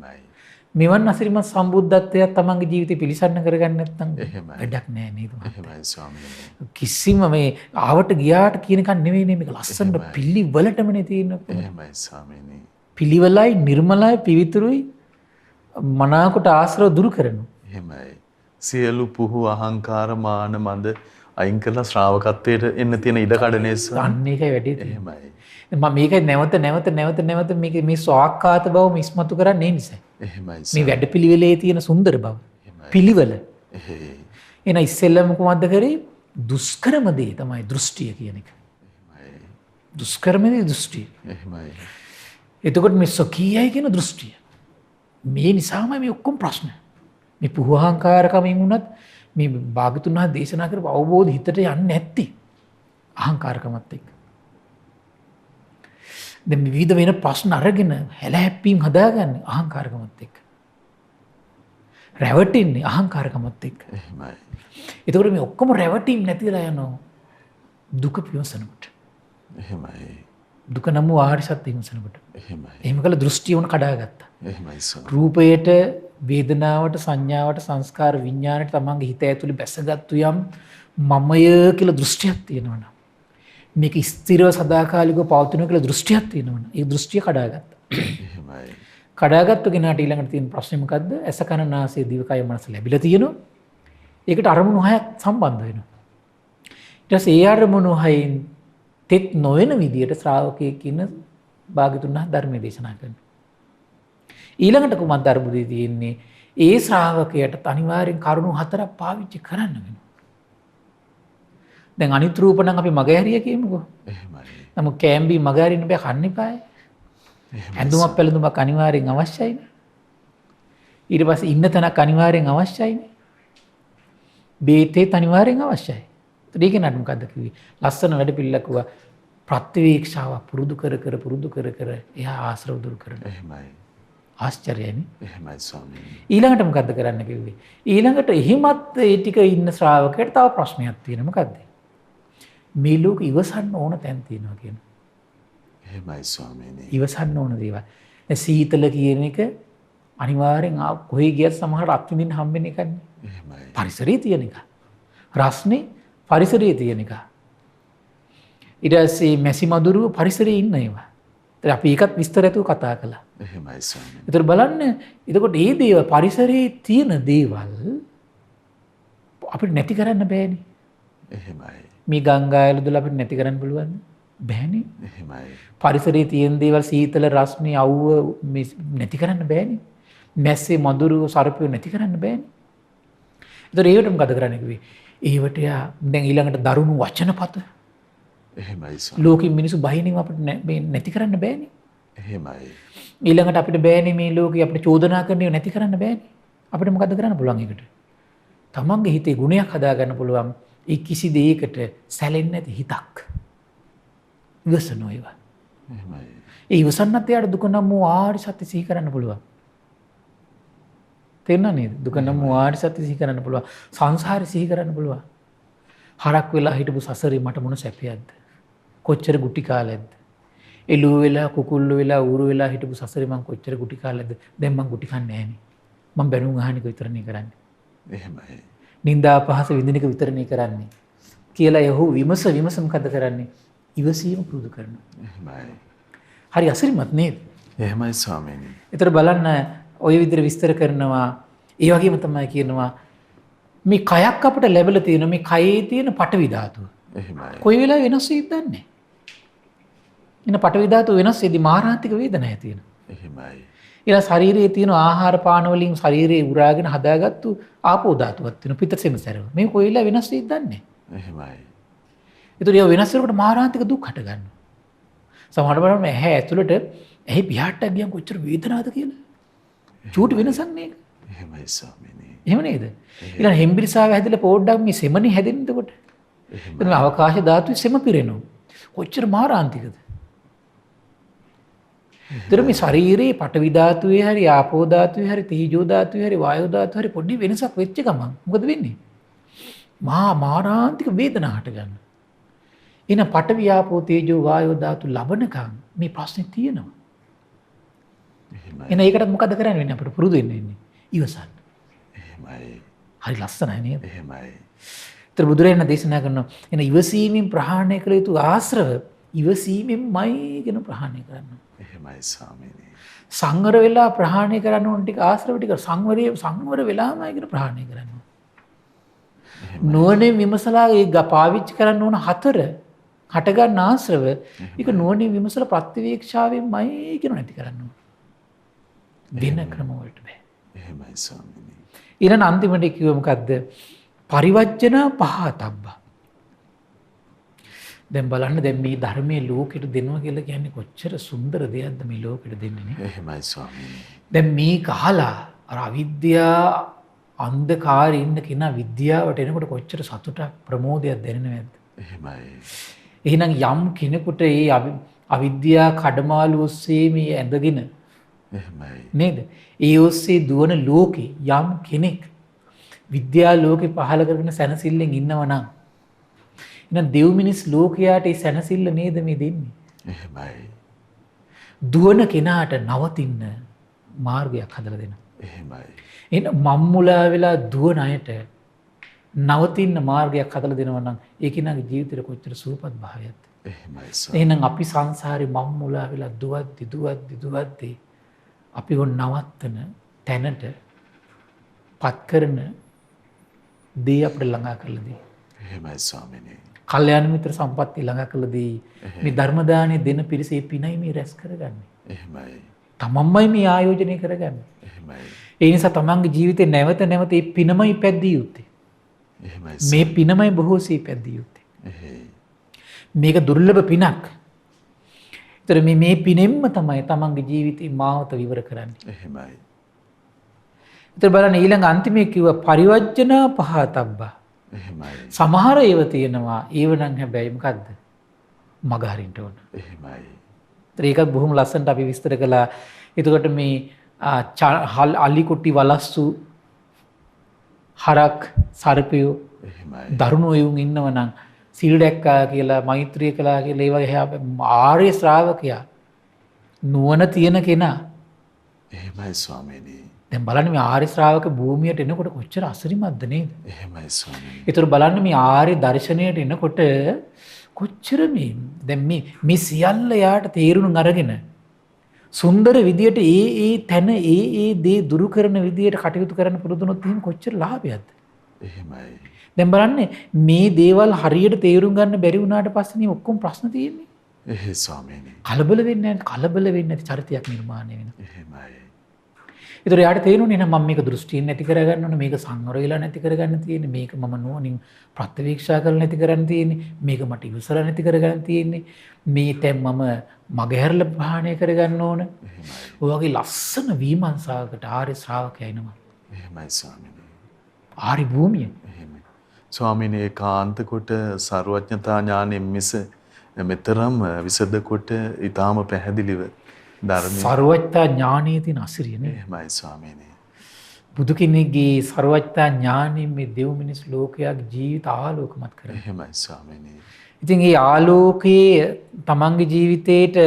මෙවන් අසරිමත් සම්බුද්ධත්වයත් තමන්ගේ ජීවිතේ පිළිසන්න කරගන්න නැත්නම් එහෙමයි. වැඩක් නෑ නේද? එහෙමයි ස්වාමීනි. කිසිම මේ ආවට ගියාට කියනකන් නෙවෙයි මේක ලස්සනට පිළිවෙලටමනේ තියෙන්නේ. එහෙමයි ස්වාමීනි. පිළිවෙලයි නිර්මලයි පිවිතුරුයි මනාකොට ආශ්‍රව දුරු කරනවා. එහෙමයි. සියලු පුහු අහංකාර මාන මද අයින් කරලා ශ්‍රාවකත්වයට එන්න තියෙන ඉඩ කඩනේ ස්වාමීනි. අන්න ඒකයි වැඩේ තියෙන්නේ. එහෙමයි. මම මේකයි නැවත මේ ස්වාක්කාත බව මිස්මතු කරන්නේ ඒ නිසා. එහෙමයි. මේ වැඩපිළිවෙලේ තියෙන සුන්දර බව. පිළිවෙල. එහෙයි. එන ඉස්සෙල්ලම කොහොමද කරේ? දුෂ්කරම දේ තමයි දෘෂ්ටිය කියන එක. එහෙමයි. දුෂ්කරම දේ දෘෂ්ටිය. එහෙමයි. එතකොට මේ සොකීයයි කියන දෘෂ්ටිය. මේ නිසාම මේ ඔක්කොම ප්‍රශ්න. මේ පුහුහංකාරකමින් වුණත් මේ භාගතුන් වහන්සේ දේශනා කරපු අවබෝධ හිතට යන්නේ නැත්තේ අහංකාරකමත් එක්ක. දැන් මේ විවිධ වෙන ප්‍රශ්න අරගෙන හැලහැප්පීම් හදාගන්නේ අහංකාරකමත් එක්ක. රැවටෙන්නේ අහංකාරකමත් එක්ක. එහෙමයි. එතකොට මේ ඔක්කොම රැවටීම් නැතිලා යනවා දුක පියවසනකොට. එහෙමයි. දුක නම් වූ ආර්ය සත්‍ය විමසනකොට. එහෙමයි. එහෙම කළ දෘෂ්ටිය උන කඩාගත්තා. එහෙමයි ස්වාමීනි. රූපයට, වේදනාවට, සංඥාවට, සංස්කාර විඥාණයට තමන්ගේ හිත ඇතුලේ බැසගත්තු යම් මමය කියලා දෘෂ්ටියක් තියෙනවනම් මේක ස්ථිරව සදාකාලිකව පවතිනවා කියලා දෘෂ්ටියක් තියෙනවනම් ඒ දෘෂ්ටිය කඩාගත්තා. එහෙමයි. කඩාගත්තු කෙනාට ඊළඟට තියෙන ප්‍රශ්නේ මොකද්ද? ඇස කන නාසය දිවකය මනස ලැබිලා තියෙනවා. ඒකට අරමුණු හයක් සම්බන්ධ වෙනවා. ඊට පස්සේ ඒ අරමුණු හයින් තෙත් නොවන විදියට ශ්‍රාවකයෙක් ඉන්න භාග්‍යතුන් වහන්සේ ධර්මයේ දේශනා කරනවා. ඊළඟට කුමක්ද අරුබුදේ තියෙන්නේ? ඒ ශ්‍රාවකයට අනිවාර්යෙන් කරුණු 4ක් පාවිච්චි කරන්න වෙනවා. දැන් අනිත් රූප නම් අපි මගහැරිය කියමුකෝ. එහෙමයි. නමුත් කෑම්බි මගහැරින්න බෑ කන්න එපායි. ඇඳුමක් පැළඳුමක් අනිවාර්යෙන් අවශ්‍යයිනේ. ඊට පස්සේ ඉන්න තැනක් අනිවාර්යෙන් අවශ්‍යයිනේ. බේතේ අනිවාර්යෙන් අවශ්‍යයි. ඒක නඩ මොකද්ද කිව්වේ? ලස්සන වැඩ පිළිලක් වුණා. ප්‍රතිවීක්ෂාව පුරුදු කර එයා ආශ්‍රව දුරු කරනවා. එහෙමයි. ආශ්චර්යයිනේ. එහෙමයි ස්වාමීනි. ඊළඟට මොකද්ද කරන්න කිව්වේ? ඊළඟට එහිමත් ඒ ටික ඉන්න ශ්‍රාවකයට තව ප්‍රශ්නයක් තියෙනවා. මොකද්ද? මේ ලෝක ඉවසන්න ඕන තැන් තියෙනවා කියන. එහෙමයි ස්වාමීනි. ඉවසන්න ඕන දේවල්. සීතල කියන එක අනිවාර්යෙන් කොහේ ගියත් සමහරට අත්විඳින්න හම්බෙන එකක් නේ. එහෙමයි. පරිසරයේ තියෙන එක. රස්නේ පරිසරයේ තියෙන එක. ඊට පස්සේ මැසි මදුරුව පරිසරයේ ඉන්න ඒවා. ඒත් අපි ඒකත් විස්තරයතුව කතා කළා. එහෙමයි ස්වාමීනි. ඒතර බලන්න එතකොට මේ දේවල් පරිසරයේ තියෙන දේවල් අපිට නැති කරන්න බෑනේ. එහෙමයි. මේ ගංගායල දොල අපිට නැති කරන්න පුළුවන් බෑනේ. එහෙමයි. පරිසරයේ තියෙන දේවල් සීතල රස්නේ අවුව නැති කරන්න බෑනේ. මැස්සේ මදුරුව සර්පියෝ නැති කරන්න බෑනේ. ඒතර ඒකට මොකද කරන්න කිව්වේ? ඒවට දැන් ඊළඟට දරුණු වචනපත එහෙමයි ස්වාමීනි. ලෝකෙ මිනිස්සු බහිනව අපිට නැති කරන්න බෑනේ. එහෙමයි. ඊළඟට අපිට බෑනේ මේ ලෝකෙ අපිට චෝදනා කරන්නේ නැති කරන්න බෑනේ. අපිට මොකද කරන්න පුළුවන් ඒකට? තමන්ගේ හිතේ ගුණයක් හදාගන්න පුළුවන්. ඒ කිසි දෙයකට සැලෙන්නේ නැති හිතක්. ඉවසනෝ ඒවා. එහෙමයි. ඒ ඉවසන්නත් එයාට දුක නම් වූ ආර්ය සත්‍ය සිහි කරන්න පුළුවන්. තේරුණා නේද? දුක නම් වූ ආර්ය සත්‍ය සිහි කරන්න පුළුවන්. සංසාරේ සිහි කරන්න පුළුවන්. හරක් වෙලා හිටපු සසරේ මට මොන සැපයක්ද? කොච්චර ගුටි කාලයක්ද? එළුව වෙලා කුකුල්ලු වෙලා ඌරු වෙලා හිටපු සසරේ මං කොච්චර ගුටි කාලයක්ද? දැන් මං ගුටි කන්නේ නැහනේ. මං බැනුම් අහන එක විතරනේ කරන්නේ. එහෙමයි. නින්දා පහස විඳින එක විතරනේ කරන්නේ. කියලා යහෝ විමස මොකද කරන්නේ? ඉවසීම පුරුදු කරනවා. එහෙමයි. හරි අසිරිමත් නේද? එහෙමයි ස්වාමීනි. ඒතර බලන්න ඔය විදිහට විස්තර කරනවා. ඒ වගේම තමයි කියනවා මේ කයක් අපිට ලැබලා තියෙන මේ කයේ තියෙන පටවි ධාතුව. එහෙමයි. කොයි වෙලාවෙ වෙනස් වෙයිද දන්නේ නැහැ. එන පටවි ධාතුව වෙනස් වෙද්දී මාරාන්තික වේදනාවක් ඇති වෙනවා. එහෙමයි. ඊළඟ ශරීරයේ තියෙන ආහාර පාන වලින් ශරීරේ උරාගෙන හදාගත්තු ආපෝ ධාතුවක් තියෙනවා පිටසෙම සැරව. මේ කොයි වෙලාවෙ වෙනස් වෙයිද දන්නේ නැහැ. එහෙමයි. ඒතර ඒ වෙනස් වෙනකොට මාරාන්තික දුක් හට ගන්නවා. සමහර බලන්න ඇහැ ඇතුළට ඇහි පියාට්ටක් ගියම කොච්චර වේදනාවද කියලා. චූටි වෙනසක් නේද? එහෙමයි ස්වාමීනි. එහෙම නේද? ඊළඟ හෙම්බිරිසාව හැදලා පොඩ්ඩක් මේ සෙමනේ හැදෙන්නද කොට. එතන අවකාශ ධාතුවේ සෙම පිරෙනවා. කොච්චර මාරාන්තිකද? ඒතර මේ ශරීරයේ පඨවි ධාතුවේ හරි ආපෝ ධාතුවේ හරි තීජෝ ධාතුවේ හරි වායෝ ධාතුවේ හරි පොඩි වෙනසක් වෙච්ච ගමන් මොකද වෙන්නේ? මාරාන්තික වේදනාවක් හට ගන්නවා. එන පඨවි ආපෝ තීජෝ වායෝ ධාතු ලබනකම් මේ ප්‍රශ්නේ තියෙනවා. එහෙමයි. එන ඒකට මොකද කරන්න වෙන්නේ අපිට පුරුදු වෙන්න වෙන්නේ? ඉවසන්න. එහෙමයි. හරි ලස්සනයි නේද? එහෙමයි. ඒතර බුදුරජාණන් දේශනා කරනවා එන ඉවසීමෙන් ප්‍රහාණය කළ යුතු ආශ්‍රව ඉවසීමෙන්මයි කියන ප්‍රහාණය කරන්න. එහෙමයි ස්වාමීනි. සංවර වෙලා ප්‍රහාණය කරන්න ඕන ටික ආශ්‍රව ටික සංවර වෙලාමයි කියන ප්‍රහාණය කරන්න. නුවණින් විමසලා ඒ පාවිච්චි කරන්න ඕන හතර හටගන්න ආශ්‍රව ඒක නුවණින් විමසලා ප්‍රතිවීක්ෂාවෙන්මයි කියන නැති කරන්න ඕන. වෙන ක්‍රම වලට බෑ. එහෙමයි ස්වාමීනි. ඊළඟ අන්තිමට කිව්ව මොකද්ද? පරිවර්ජන පහතබ්බා. දැන් බලන්න දැන් මේ ධර්මයේ ලෝකෙට දෙනවා කියලා කියන්නේ කොච්චර සුන්දර දෙයක්ද මේ ලෝකෙට දෙන්නේ නේ. එහෙමයි ස්වාමීනි. දැන් මේක අහලා අර අවිද්‍යා අන්ධකාරේ ඉන්න කෙනා විද්‍යාවට එනකොට කොච්චර සතුටක් ප්‍රමෝදයක් දැනෙනවද? එහෙමයි. එහෙනම් යම් කෙනෙකුට මේ අවිද්‍යා කඩමාළු ඔස්සේ මේ ඇඳගෙන එහෙමයි. නේද? ඒ ඔස්සේ දුවන ලෝකේ යම් කෙනෙක් විද්‍යා ලෝකේ පහල කරගෙන සැනසෙල්ලෙන් ඉන්නවා නම් එහෙනම් දෙව් මිනිස් ලෝකයාට ඒ සැනසෙල්ල නේද මේ දෙන්නේ? එහෙමයි. දුවන කෙනාට නවතින්න මාර්ගයක් හදලා දෙනවා. එහෙමයි. එහෙනම් මම්මුලා වෙලා දුවන අයට නවතින්න මාර්ගයක් හදලා දෙනවා නම් ඒ කෙනාගේ ජීවිතේට කොච්චර සුවපත් භාවයක්ද? එහෙමයි. එහෙනම් අපි සංසාරේ මම්මුලා වෙලා දුවද්දි අපි හොන් නවත්තන තැනට පත් කරන දේ අපිට ළඟා කරලා දෙයි. එහෙමයි ස්වාමීනි. කල්යාණ මිත්‍ර සම්පත්තිය ළඟා කරලා දෙයි. මේ ධර්ම දාණය දෙන පිරිසේ පිනයි මේ රැස් කරගන්නේ. එහෙමයි. තමන්මයි මේ ආයෝජනය කරගන්නේ. එහෙමයි. ඒ නිසා තමන්ගේ ජීවිතේ නැවත මේ පිනමයි පැද්දිය යුත්තේ. එහෙමයි. මේ පිනමයි බොහෝසේ පැද්දිය යුත්තේ. එහෙයි. මේක දුර්ලභ පිනක්. ඒතර මේ පිනෙන්ම තමයි තමන්ගේ ජීවිතේ මාවත විවර කරන්නේ. එහෙමයි. ඒතර බලන්න ඊළඟ අන්තිමේ කිව්ව පරිවර්ජන පහතබ්බා. එහෙමයි. සමහර ඒවා තියෙනවා ඒව නම් හැබැයි මොකද්ද? මග හරින්න ඕන. එහෙමයි. ඒතර ඒකත් බොහොම ලස්සනට අපි විස්තර කළා. එතකොට මේ අලි කුටි වලස්සු හරක් සර්පයෝ එහෙමයි. දරුණු එවුන් ඉන්නව නම් සිල් දැක්කා කියලා මෛත්‍රිය කළා කියලා ඒ වගේ ආර්ය ශ්‍රාවකයා නුවණ තියෙන කෙනා එහෙමයි ස්වාමීනි. දැන් බලන්න මේ ආර්ය ශ්‍රාවක භූමියට එනකොට කොච්චර අසිරිමත්ද නේද? එහෙමයි ස්වාමීනි. ඒතර බලන්න මේ ආර්ය දර්ශනයට එනකොට කොච්චර දැන් මේ සියල්ල යාට තේරුම් අරගෙන සුන්දර විදියට ඒ තැන ඒ දේ දුරු කරන විදියට කටයුතු කරන්න පුරුදුනොත් එහෙනම් කොච්චර ලාභයක්ද? එහෙමයි. දැන් බලන්න මේ දේවල් හරියට තේරුම් ගන්න බැරි වුණාට පස්සේ මේ ඔක්කොම ප්‍රශ්න තියෙන්නේ. එහෙයි ස්වාමීනි. කලබල වෙන්නේ නැති චරිතයක් නිර්මාණය වෙනවා. එහෙමයි. ඒතර යාට තේරුණේ නෑ මම මේක දෘෂ්ටියෙන් නැති කරගන්න ඕනේ මේක සංවර වෙලා නැති කරගන්න තියෙන්නේ මේක මම නුවණින් ප්‍රත්‍යවේක්ෂා කරලා නැති කරන්න තියෙන්නේ මේක මට ඉවසලා නැති කරගන්න තියෙන්නේ මේ තැන් මම මගහැරලා ප්‍රහාණය කරගන්න ඕන. ඔය වගේ ලස්සන විමර්ශාවකට ආර්ය ශ්‍රාවකයා එනවා. එහෙමයි ස්වාමීනි. ආරි භූමිය. එහෙමයි. ස්වාමීනි ඒකාන්ත කොට ਸਰවඥතා ඥානෙ මිස මෙතරම් විසද කොට ඊටාම පැහැදිලිව ධර්මයේ ਸਰවඥතා ඥානයේ තියෙන අසිරිය නේ. එහෙමයි ස්වාමීනි. බුදු කෙනෙක්ගේ ਸਰවඥතා ඥානෙ මේ දෙව් මිනිස් ලෝකයාගේ ජීවිත ආලෝකමත් කරනවා. එහෙමයි ස්වාමීනි. ඉතින් මේ ආලෝකයේ තමන්ගේ ජීවිතේට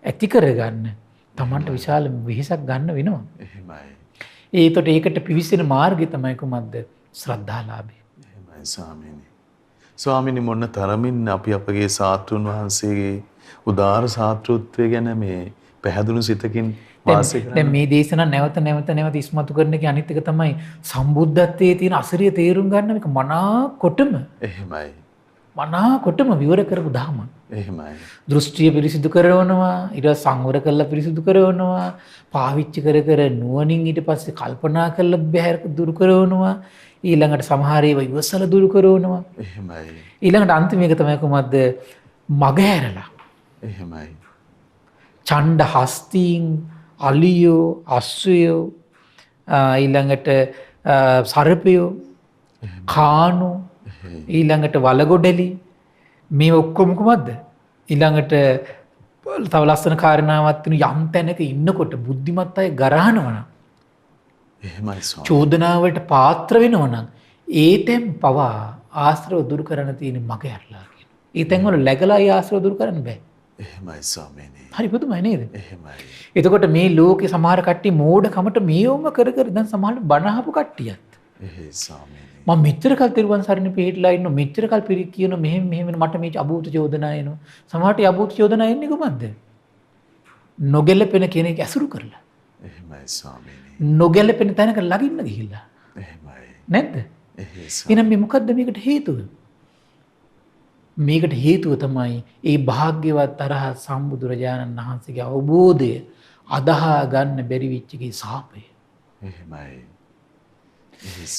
ඇති කරගන්න තමන්ට විශාල වෙහෙසක් ගන්න වෙනවා. එහෙමයි. ඒකට පිවිසෙන මාර්ගය තමයි කුමක්ද? ශ්‍රද්ධාලාභය. එහෙමයි ස්වාමීනි. ස්වාමීනි මොන තරමින් අපි අපගේ සාත්‍රුන් වහන්සේගේ උදාාර සාත්‍රුත්වය ගැන මේ පැහැදුණු සිතකින් වාසය කරනවා. දැන් මේ දේශනා නැවත ඉස්මතු කරන එකේ අනිත් එක තමයි සම්බුද්ධත්වයේ තියෙන අසිරිය තේරුම් ගන්න මේක මනාකොටම එහෙමයි. මනාකොටම විවර කරපු දහම. එහෙමයි. දෘෂ්ටිය පිරිසිදු කරනවා, ඊට සංවර කරලා පිරිසිදු කරනවා, පාවිච්චි කර නුවණින් ඊට පස්සේ කල්පනා කරලා බහැර දුරු කරනවා, ඊළඟට සමහර ඒවා ඉවසලා දුරු කරනවා. එහෙමයි. ඊළඟට අන්තිම එක තමයි කොහොමද? මගහැරලා. එහෙමයි. ඡණ්ඩ හස්තීන් අලියෝ අස්සයෝ ඊළඟට සර්පයෝ කානෝ ඊළඟට වලගොඩලි මේ ඔක්කොම කොහොමද? ඊළඟට තව ලස්සන කාරණාවක් තියෙන යම් තැනක ඉන්නකොට බුද්ධිමත් අය ගරහනවනම් එහෙමයි ස්වාමී. චෝදනාවලට පාත්‍ර වෙනවනම් ඒ තැන් පවා ආශ්‍රව දුරු කරන්න තියෙන මග ඇරලා කියන. ඒ තැන් වල läගලා ඒ ආශ්‍රව දුරු කරන්න බෑ. එහෙමයි ස්වාමීනි. හරි පුදුමයි නේද? එහෙමයි. එතකොට මේ ලෝකේ සමහර කට්ටිය මෝඩකමට මේවම කර දැන් සමහර බණ අහපු කට්ටියත් එහෙයි ස්වාමීනි. මම මෙච්චර කල් තිරුවන් සරණ පිළිහිලා ඉන්න මෙච්චර කල් පිරි කියන මෙහෙම මට මේ අභූත චෝදනා එනවා. සමහරට අභූත චෝදනා එන්නේ කොහොමද? නොගැලපෙන කෙනෙක් ඇසුරු කරලා. එහෙමයි ස්වාමීනි. නොගැලපෙන තැනක ළඟින්න ගිහිල්ලා. එහෙමයි. නැද්ද? එහෙයි. එහෙනම් මේ මොකද්ද මේකට හේතුව? මේකට හේතුව තමයි ඒ භාග්‍යවත් අරහත් සම්බුදුරජාණන් වහන්සේගේ අවබෝධය අදහා ගන්න බැරි වෙච්ච එකේ සාපය. එහෙමයි.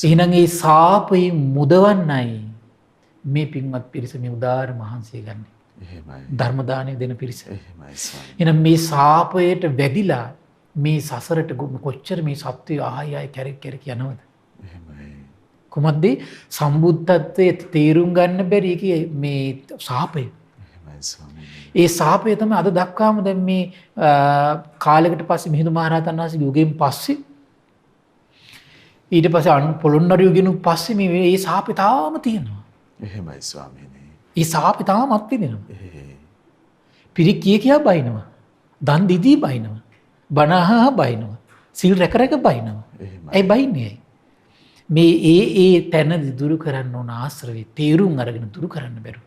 එහෙනම් ඒ සාපේ මුදවන්නයි මේ පින්වත් පිරිස මේ උදාාර මහන්සිය ගන්න. එහෙමයි. ධර්ම දානය දෙන පිරිස. එහෙමයි ස්වාමී. එහෙනම් මේ සාපයට වැදිලා මේ සසරට කොච්චර මේ සත්වය ආය කැරක් යනවද? එහෙමයි. කොහොමද සම්බුද්ධත්වයේ තේරුම් ගන්න බැරි මේ සාපය. එහෙමයි ස්වාමී. ඒ සාපය තමයි අද දක්වාම දැන් මේ කාලයකට පස්සේ මිහිඳු මහරහතන් වහන්සේගේ යුගයෙන් පස්සේ ඊට පස්සේ පොළොන්නරු යුගයෙන් පස්සේ මේ සාපේ තාම තියෙනවා. එහෙමයි ස්වාමීනි. ඒ සාපේ තාම අත්විඳිනවා. එහෙයි. පිරික් කියා බයිනවා. දන් දිදී බයිනවා. බණ අහා බයිනවා. සිල් රැක බයිනවා. එහෙමයි. ඒ බයින්නේ. මේ ඒ තැන දුරු කරන්න ඕන ආශ්‍රවේ තේරුම් අරගෙන දුරු කරන්න බැරුව.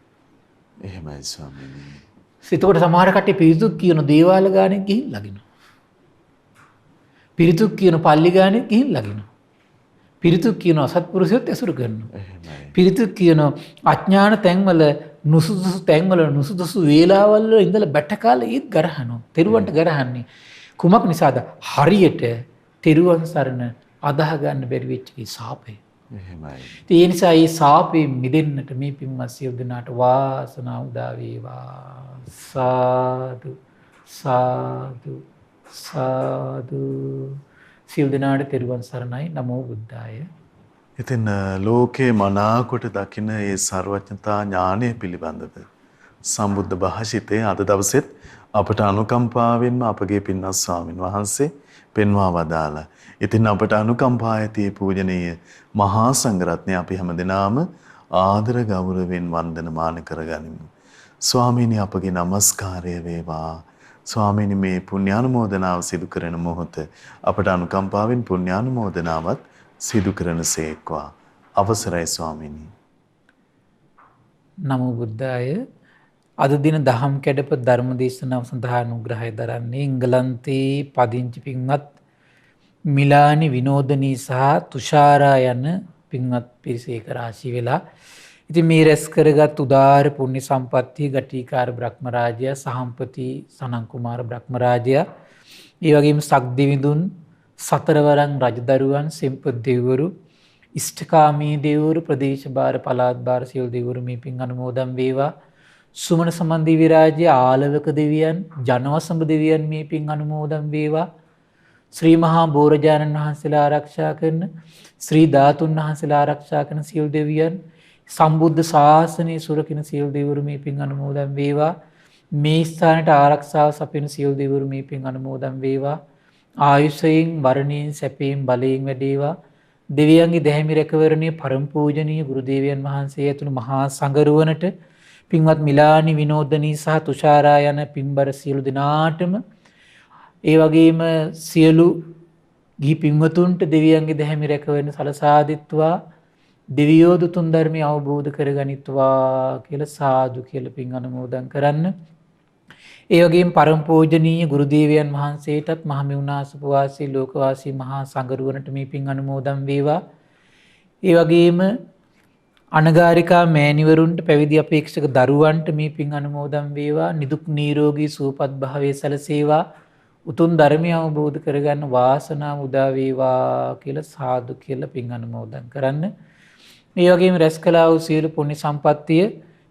එහෙමයි ස්වාමීනි. එතකොට සමහර කට්ටිය පිරිතුක් කියන දේවාල ගානෙන් ගිහින් ලගිනවා. පිරිතුක් කියන පල්ලි ගානෙන් ගිහින් ලගිනවා. පිරිතුක් කියන අසත්පුරුෂයොත් ඇසුරු කරනවා. එහෙමයි. පිරිතුක් කියන අඥාන තැන්වල නුසුදුසු තැන්වල නුසුදුසු වේලාවල් වල ඉඳලා බැට කාලේ ඒත් ගරහනවා. තෙරුවන්ට ගරහන්නේ කුමක් නිසාද? හරියට තෙරුවන් සරණ අදාහ ගන්න බැරි වෙච්ච ඒ සාපය. එහෙමයි. ඒ නිසා මේ සාපයෙන් මිදෙන්නට මේ පින්වත් සියලු දෙනාට වාසනාව උදා වේවා. සාදු සාදු සාදු. සියලු දෙනාට තෙරුවන් සරණයි. නමෝ බුද්ධාය. ඉතින් ලෝකේ මනාකොට දකින ඒ ਸਰවඥතා ඥානය පිළිබඳව සම්බුද්ධ භාෂිතේ අද දවසෙත් අපට අනුකම්පාවෙන්ම අපගේ පින්වත් ස්වාමින් වහන්සේ පෙන්වා වදාලා. ඉතින් අපට අනුකම්පා ඇති පූජනීය මහා සංඝරත්නය අපි හැමදෙනාම ආදර ගෞරවයෙන් වන්දනමාන කරගනිමු. ස්වාමීනි අපගේ নমස්කාරය වේවා. ස්වාමීනි මේ පුණ්‍යානුමෝදනාව සිදු කරන මොහොත අපට අනුකම්පාවෙන් පුණ්‍යානුමෝදනාවත් සිදු කරන සේක්වා. අවසරයි ස්වාමීනි. නමෝ බුද්ධාය. අද දින දහම් කැඩප ධර්ම දේශනාව සඳහා අනුග්‍රහය දරන්නේ එංගලන්තයේ පදිංචි පින්වත් මිලානි විනෝදනී සහ තුෂාරා යන පින්වත් පිරිස ඒක රාශී වෙලා ඉතින් මේ රැස් කරගත් උදාාර පුණ්‍ය සම්පත්තිය ගටිකාර බ්‍රහ්මරාජයා සහම්පති සනන් කුමාර බ්‍රහ්මරාජයා ඒ වගේම සක්දිවිඳුන් සතරවරන් රජදරුවන් සෙම්පත් දෙවිවරු ඉෂ්ඨකාමී දෙවිවරු ප්‍රදේශ භාර පළාත් භාර සියලු දෙවිවරු මේ පින් අනුමෝදන් වේවා. සුමන සමන් දිව්‍ය රාජ්‍ය ආලවක දෙවියන් ජනවසඹ දෙවියන් මේ පින් අනුමෝදන් වේවා. ශ්‍රී මහා බෝරජාණන් වහන්සේලා ආරක්ෂා කරන ශ්‍රී ධාතුන් වහන්සේලා ආරක්ෂා කරන සියලු දෙවියන් සම්බුද්ධ ශාසනයේ සුරකින්න සියලු දෙවිවරු මේ පින් අනුමෝදන් වේවා. මේ ස්ථානට ආරක්ෂාව සපයන සියලු දෙවිවරු මේ පින් අනුමෝදන් වේවා. ආයුෂයෙන් වර්ණයෙන් සැපයෙන් බලයෙන් වැඩේවා. දෙවියන්ගේ දැහැමි රැකවරණයේ පරම පූජනීය ගුරු දේවයන් වහන්සේ ඇතුළු මහා සංඝරුවනට පින්වත් මිලානි විනෝදනී සහ තුෂාරා යන පින්බර සියලු දෙනාටම ඒ වගේම සියලු ගිහි පින්වතුන්ට දෙවියන්ගේ දැහැමි රැකවරණ සලසා දෙත්වා දෙවියෝ දුතුන් ධර්මය අවබෝධ කරගනිත්වා කියලා සාදු කියලා පින් අනුමෝදන් කරන්න. ඒ වගේම පරම පූජනීය ගුරු දේවයන් වහන්සේටත් මහමෙවුනාසප වාසී ලෝකවාසී මහා සංඝරුවනට මේ පින් අනුමෝදන් වේවා. ඒ වගේම අනගාരികා මෑණිවරුන්ට පැවිදි අපේක්ෂක දරුවන්ට මේ පින් අනුමෝදන් වේවා. නිදුක් නිරෝගී සුවපත් භාවයේ සැලසේවා. උතුම් ධර්මය අවබෝධ කරගන්න වාසනාව උදා වේවා කියලා සාදු කියලා පින් අනුමෝදන් කරන්න. මේ වගේම රැස් කළා වූ සියලු පුණ්‍ය සම්පත්තිය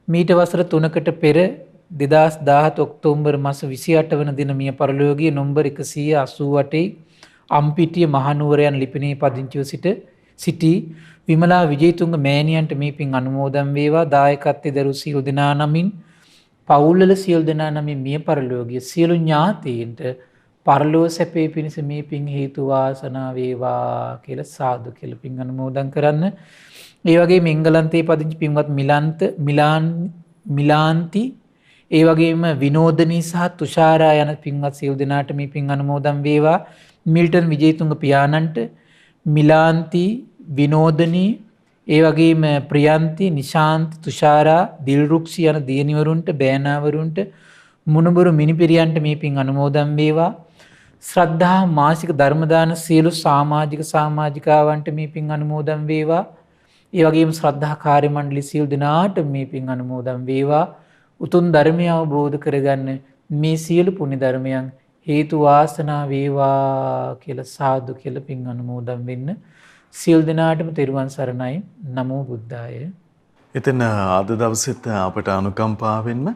මීට වසර 3කට පෙර 2017 ඔක්තෝබර් මාස 28 වන දින මිය පරලෝකීය නම්බර 188 අම්පිටිය මහනුවර යන ලිපිනේ පදිංචිව සිටි විමලා විජේතුංග මෑණියන්ට මේ පින් අනුමෝදන් වේවා. දායකත්වයේ දරු සියලු දෙනා නමින් පවුල්වල සියලු දෙනා නමින් මිය පරලෝකීය සියලු ඥාතීන්ට පරලෝ සැපේ පිණිස මේ පින් හේතු වාසනා වේවා කියලා සාදු කියලා පින් අනුමෝදන් කරන්න. ඒ වගේම එංගලන්තයේ පදිංචි පින්වත් මිලාන්ති ඒ වගේම විනෝදනී සහ තුෂාරා යන පින්වත් සියලු දෙනාට මේ පින් අනුමෝදන් වේවා. මිල්ටන් විජේතුංග පියාණන්ට මිලාන්ති විනෝදනී ඒ වගේම ප්‍රියන්ති නිශාන්ත තුෂාරා දිල්රුක්ෂි යන දියණිවරුන්ට බෑනාවරුන්ට මුණුබුරු මිනිපිරියන්ට මේ පින් අනුමෝදන් වේවා. ශ්‍රද්ධා මාසික ධර්ම දාන සියලු සමාජිකාවන්ට මේ පින් අනුමෝදන් වේවා. ඒ වගේම ශ්‍රද්ධා කාර්ය මණ්ඩල සියලු දෙනාට මේ පින් අනුමෝදන් වේවා. උතුම් ධර්මය අවබෝධ කරගන්න මේ සියලු පුණ්‍ය ධර්මයන් හේතු වාසනා වේවා කියලා සාදු කියලා පින් අනුමෝදන් වෙන්න. සියලු දෙනාටම තෙරුවන් සරණයි. නමෝ බුද්ධාය. ඉතින් අද දවසෙත් අපට අනුකම්පාවෙන්ම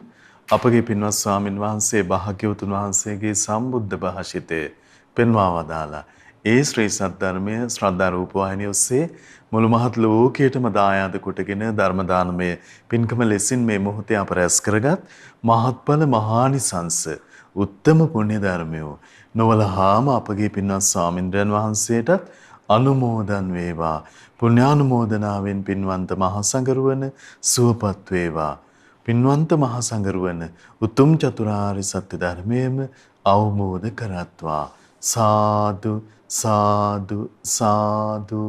අපගේ පින්වත් ස්වාමින් වහන්සේ භාග්‍යවතුන් වහන්සේගේ සම්බුද්ධ භාෂිතය පෙන්වා වදාලා ඒ ශ්‍රී සද්ධර්මය ශ්‍රද්ධා රූපවාහිනිය ඔස්සේ මුළු මහත් ලෝකයටම දායාද කොටගෙන ධර්ම දානමය පින්කම ලෙසින් මේ මොහොතේ අප රැස් කරගත් මහත්ඵල මහානිසංස උත්තම පුණ්‍ය ධර්මය නොවලහාම අපගේ පින්වත් ස්වාමින්ද්‍රයන් වහන්සේටත් අනුමෝදන් වේවා. පුණ්‍යානුමෝදනාවෙන් පින්වන්ත මහා සංඝරුවන සුවපත් වේවා. පින්වන්ත මහා සංඝරුවන උතුම් චතුරාර්ය සත්‍ය ධර්මයේම අවබෝධ කරත්වා. සාදු සාදු සාදු.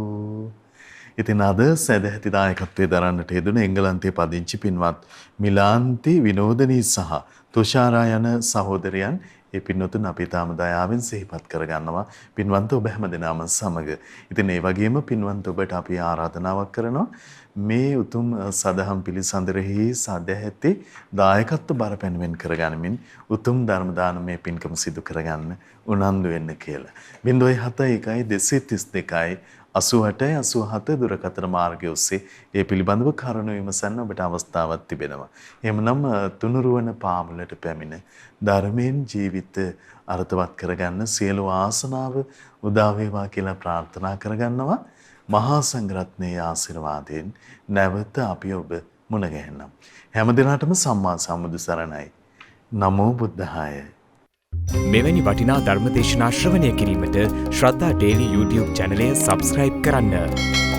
ඉතින් අද සදැහැති දායකත්වයේ දරන්නට යෙදුන එංගලන්තයේ පදිංචි පින්වත් මිලාන්ති විනෝදනී සහ තුෂාරා යන සහෝදරයන් ඒ පින්වතුන් අපි තාම දයාවෙන් සිහිපත් කරගන්නවා. පින්වන්ත ඔබ හැමදෙනාම සමග. ඉතින් ඒ වගේම පින්වන්ත ඔබට අපි ආරාධනාවක් කරනවා මේ උතුම් සදහම් පිළිසඳරෙහි සදැහැති දායකත්ව බර පැනවෙන් කරගනිමින් උතුම් ධර්ම දානමය පින්කම සිදු කරගන්න උනන්දු වෙන්න කියලා. 071 232 88 දුරකථන මාර්ගය ඔස්සේ ඒ පිළිබඳව කරුණු විමසන්න ඔබට අවස්ථාවක් තිබෙනවා. එහෙමනම් තුනුරුවන පාමුලට පැමිණ ධර්මයෙන් ජීවිත අර්ථවත් කරගන්න සියලු ආසනාව උදා වේවා කියලා ප්‍රාර්ථනා කරගන්නවා. මහා සංඝරත්නයේ ආශිර්වාදයෙන් නැවත අපි ඔබ මුණ ගැහෙනම්. හැම දිනකටම සම්මා සම්බුදු සරණයි. නමෝ බුද්ධාය. මෙවැනි වටිනා ධර්ම දේශනා ශ්‍රවණය කිරීමට ශ්‍රද්ධා ඩේලි YouTube චැනලය සබ්ස්ක්‍රයිබ් කරන්න.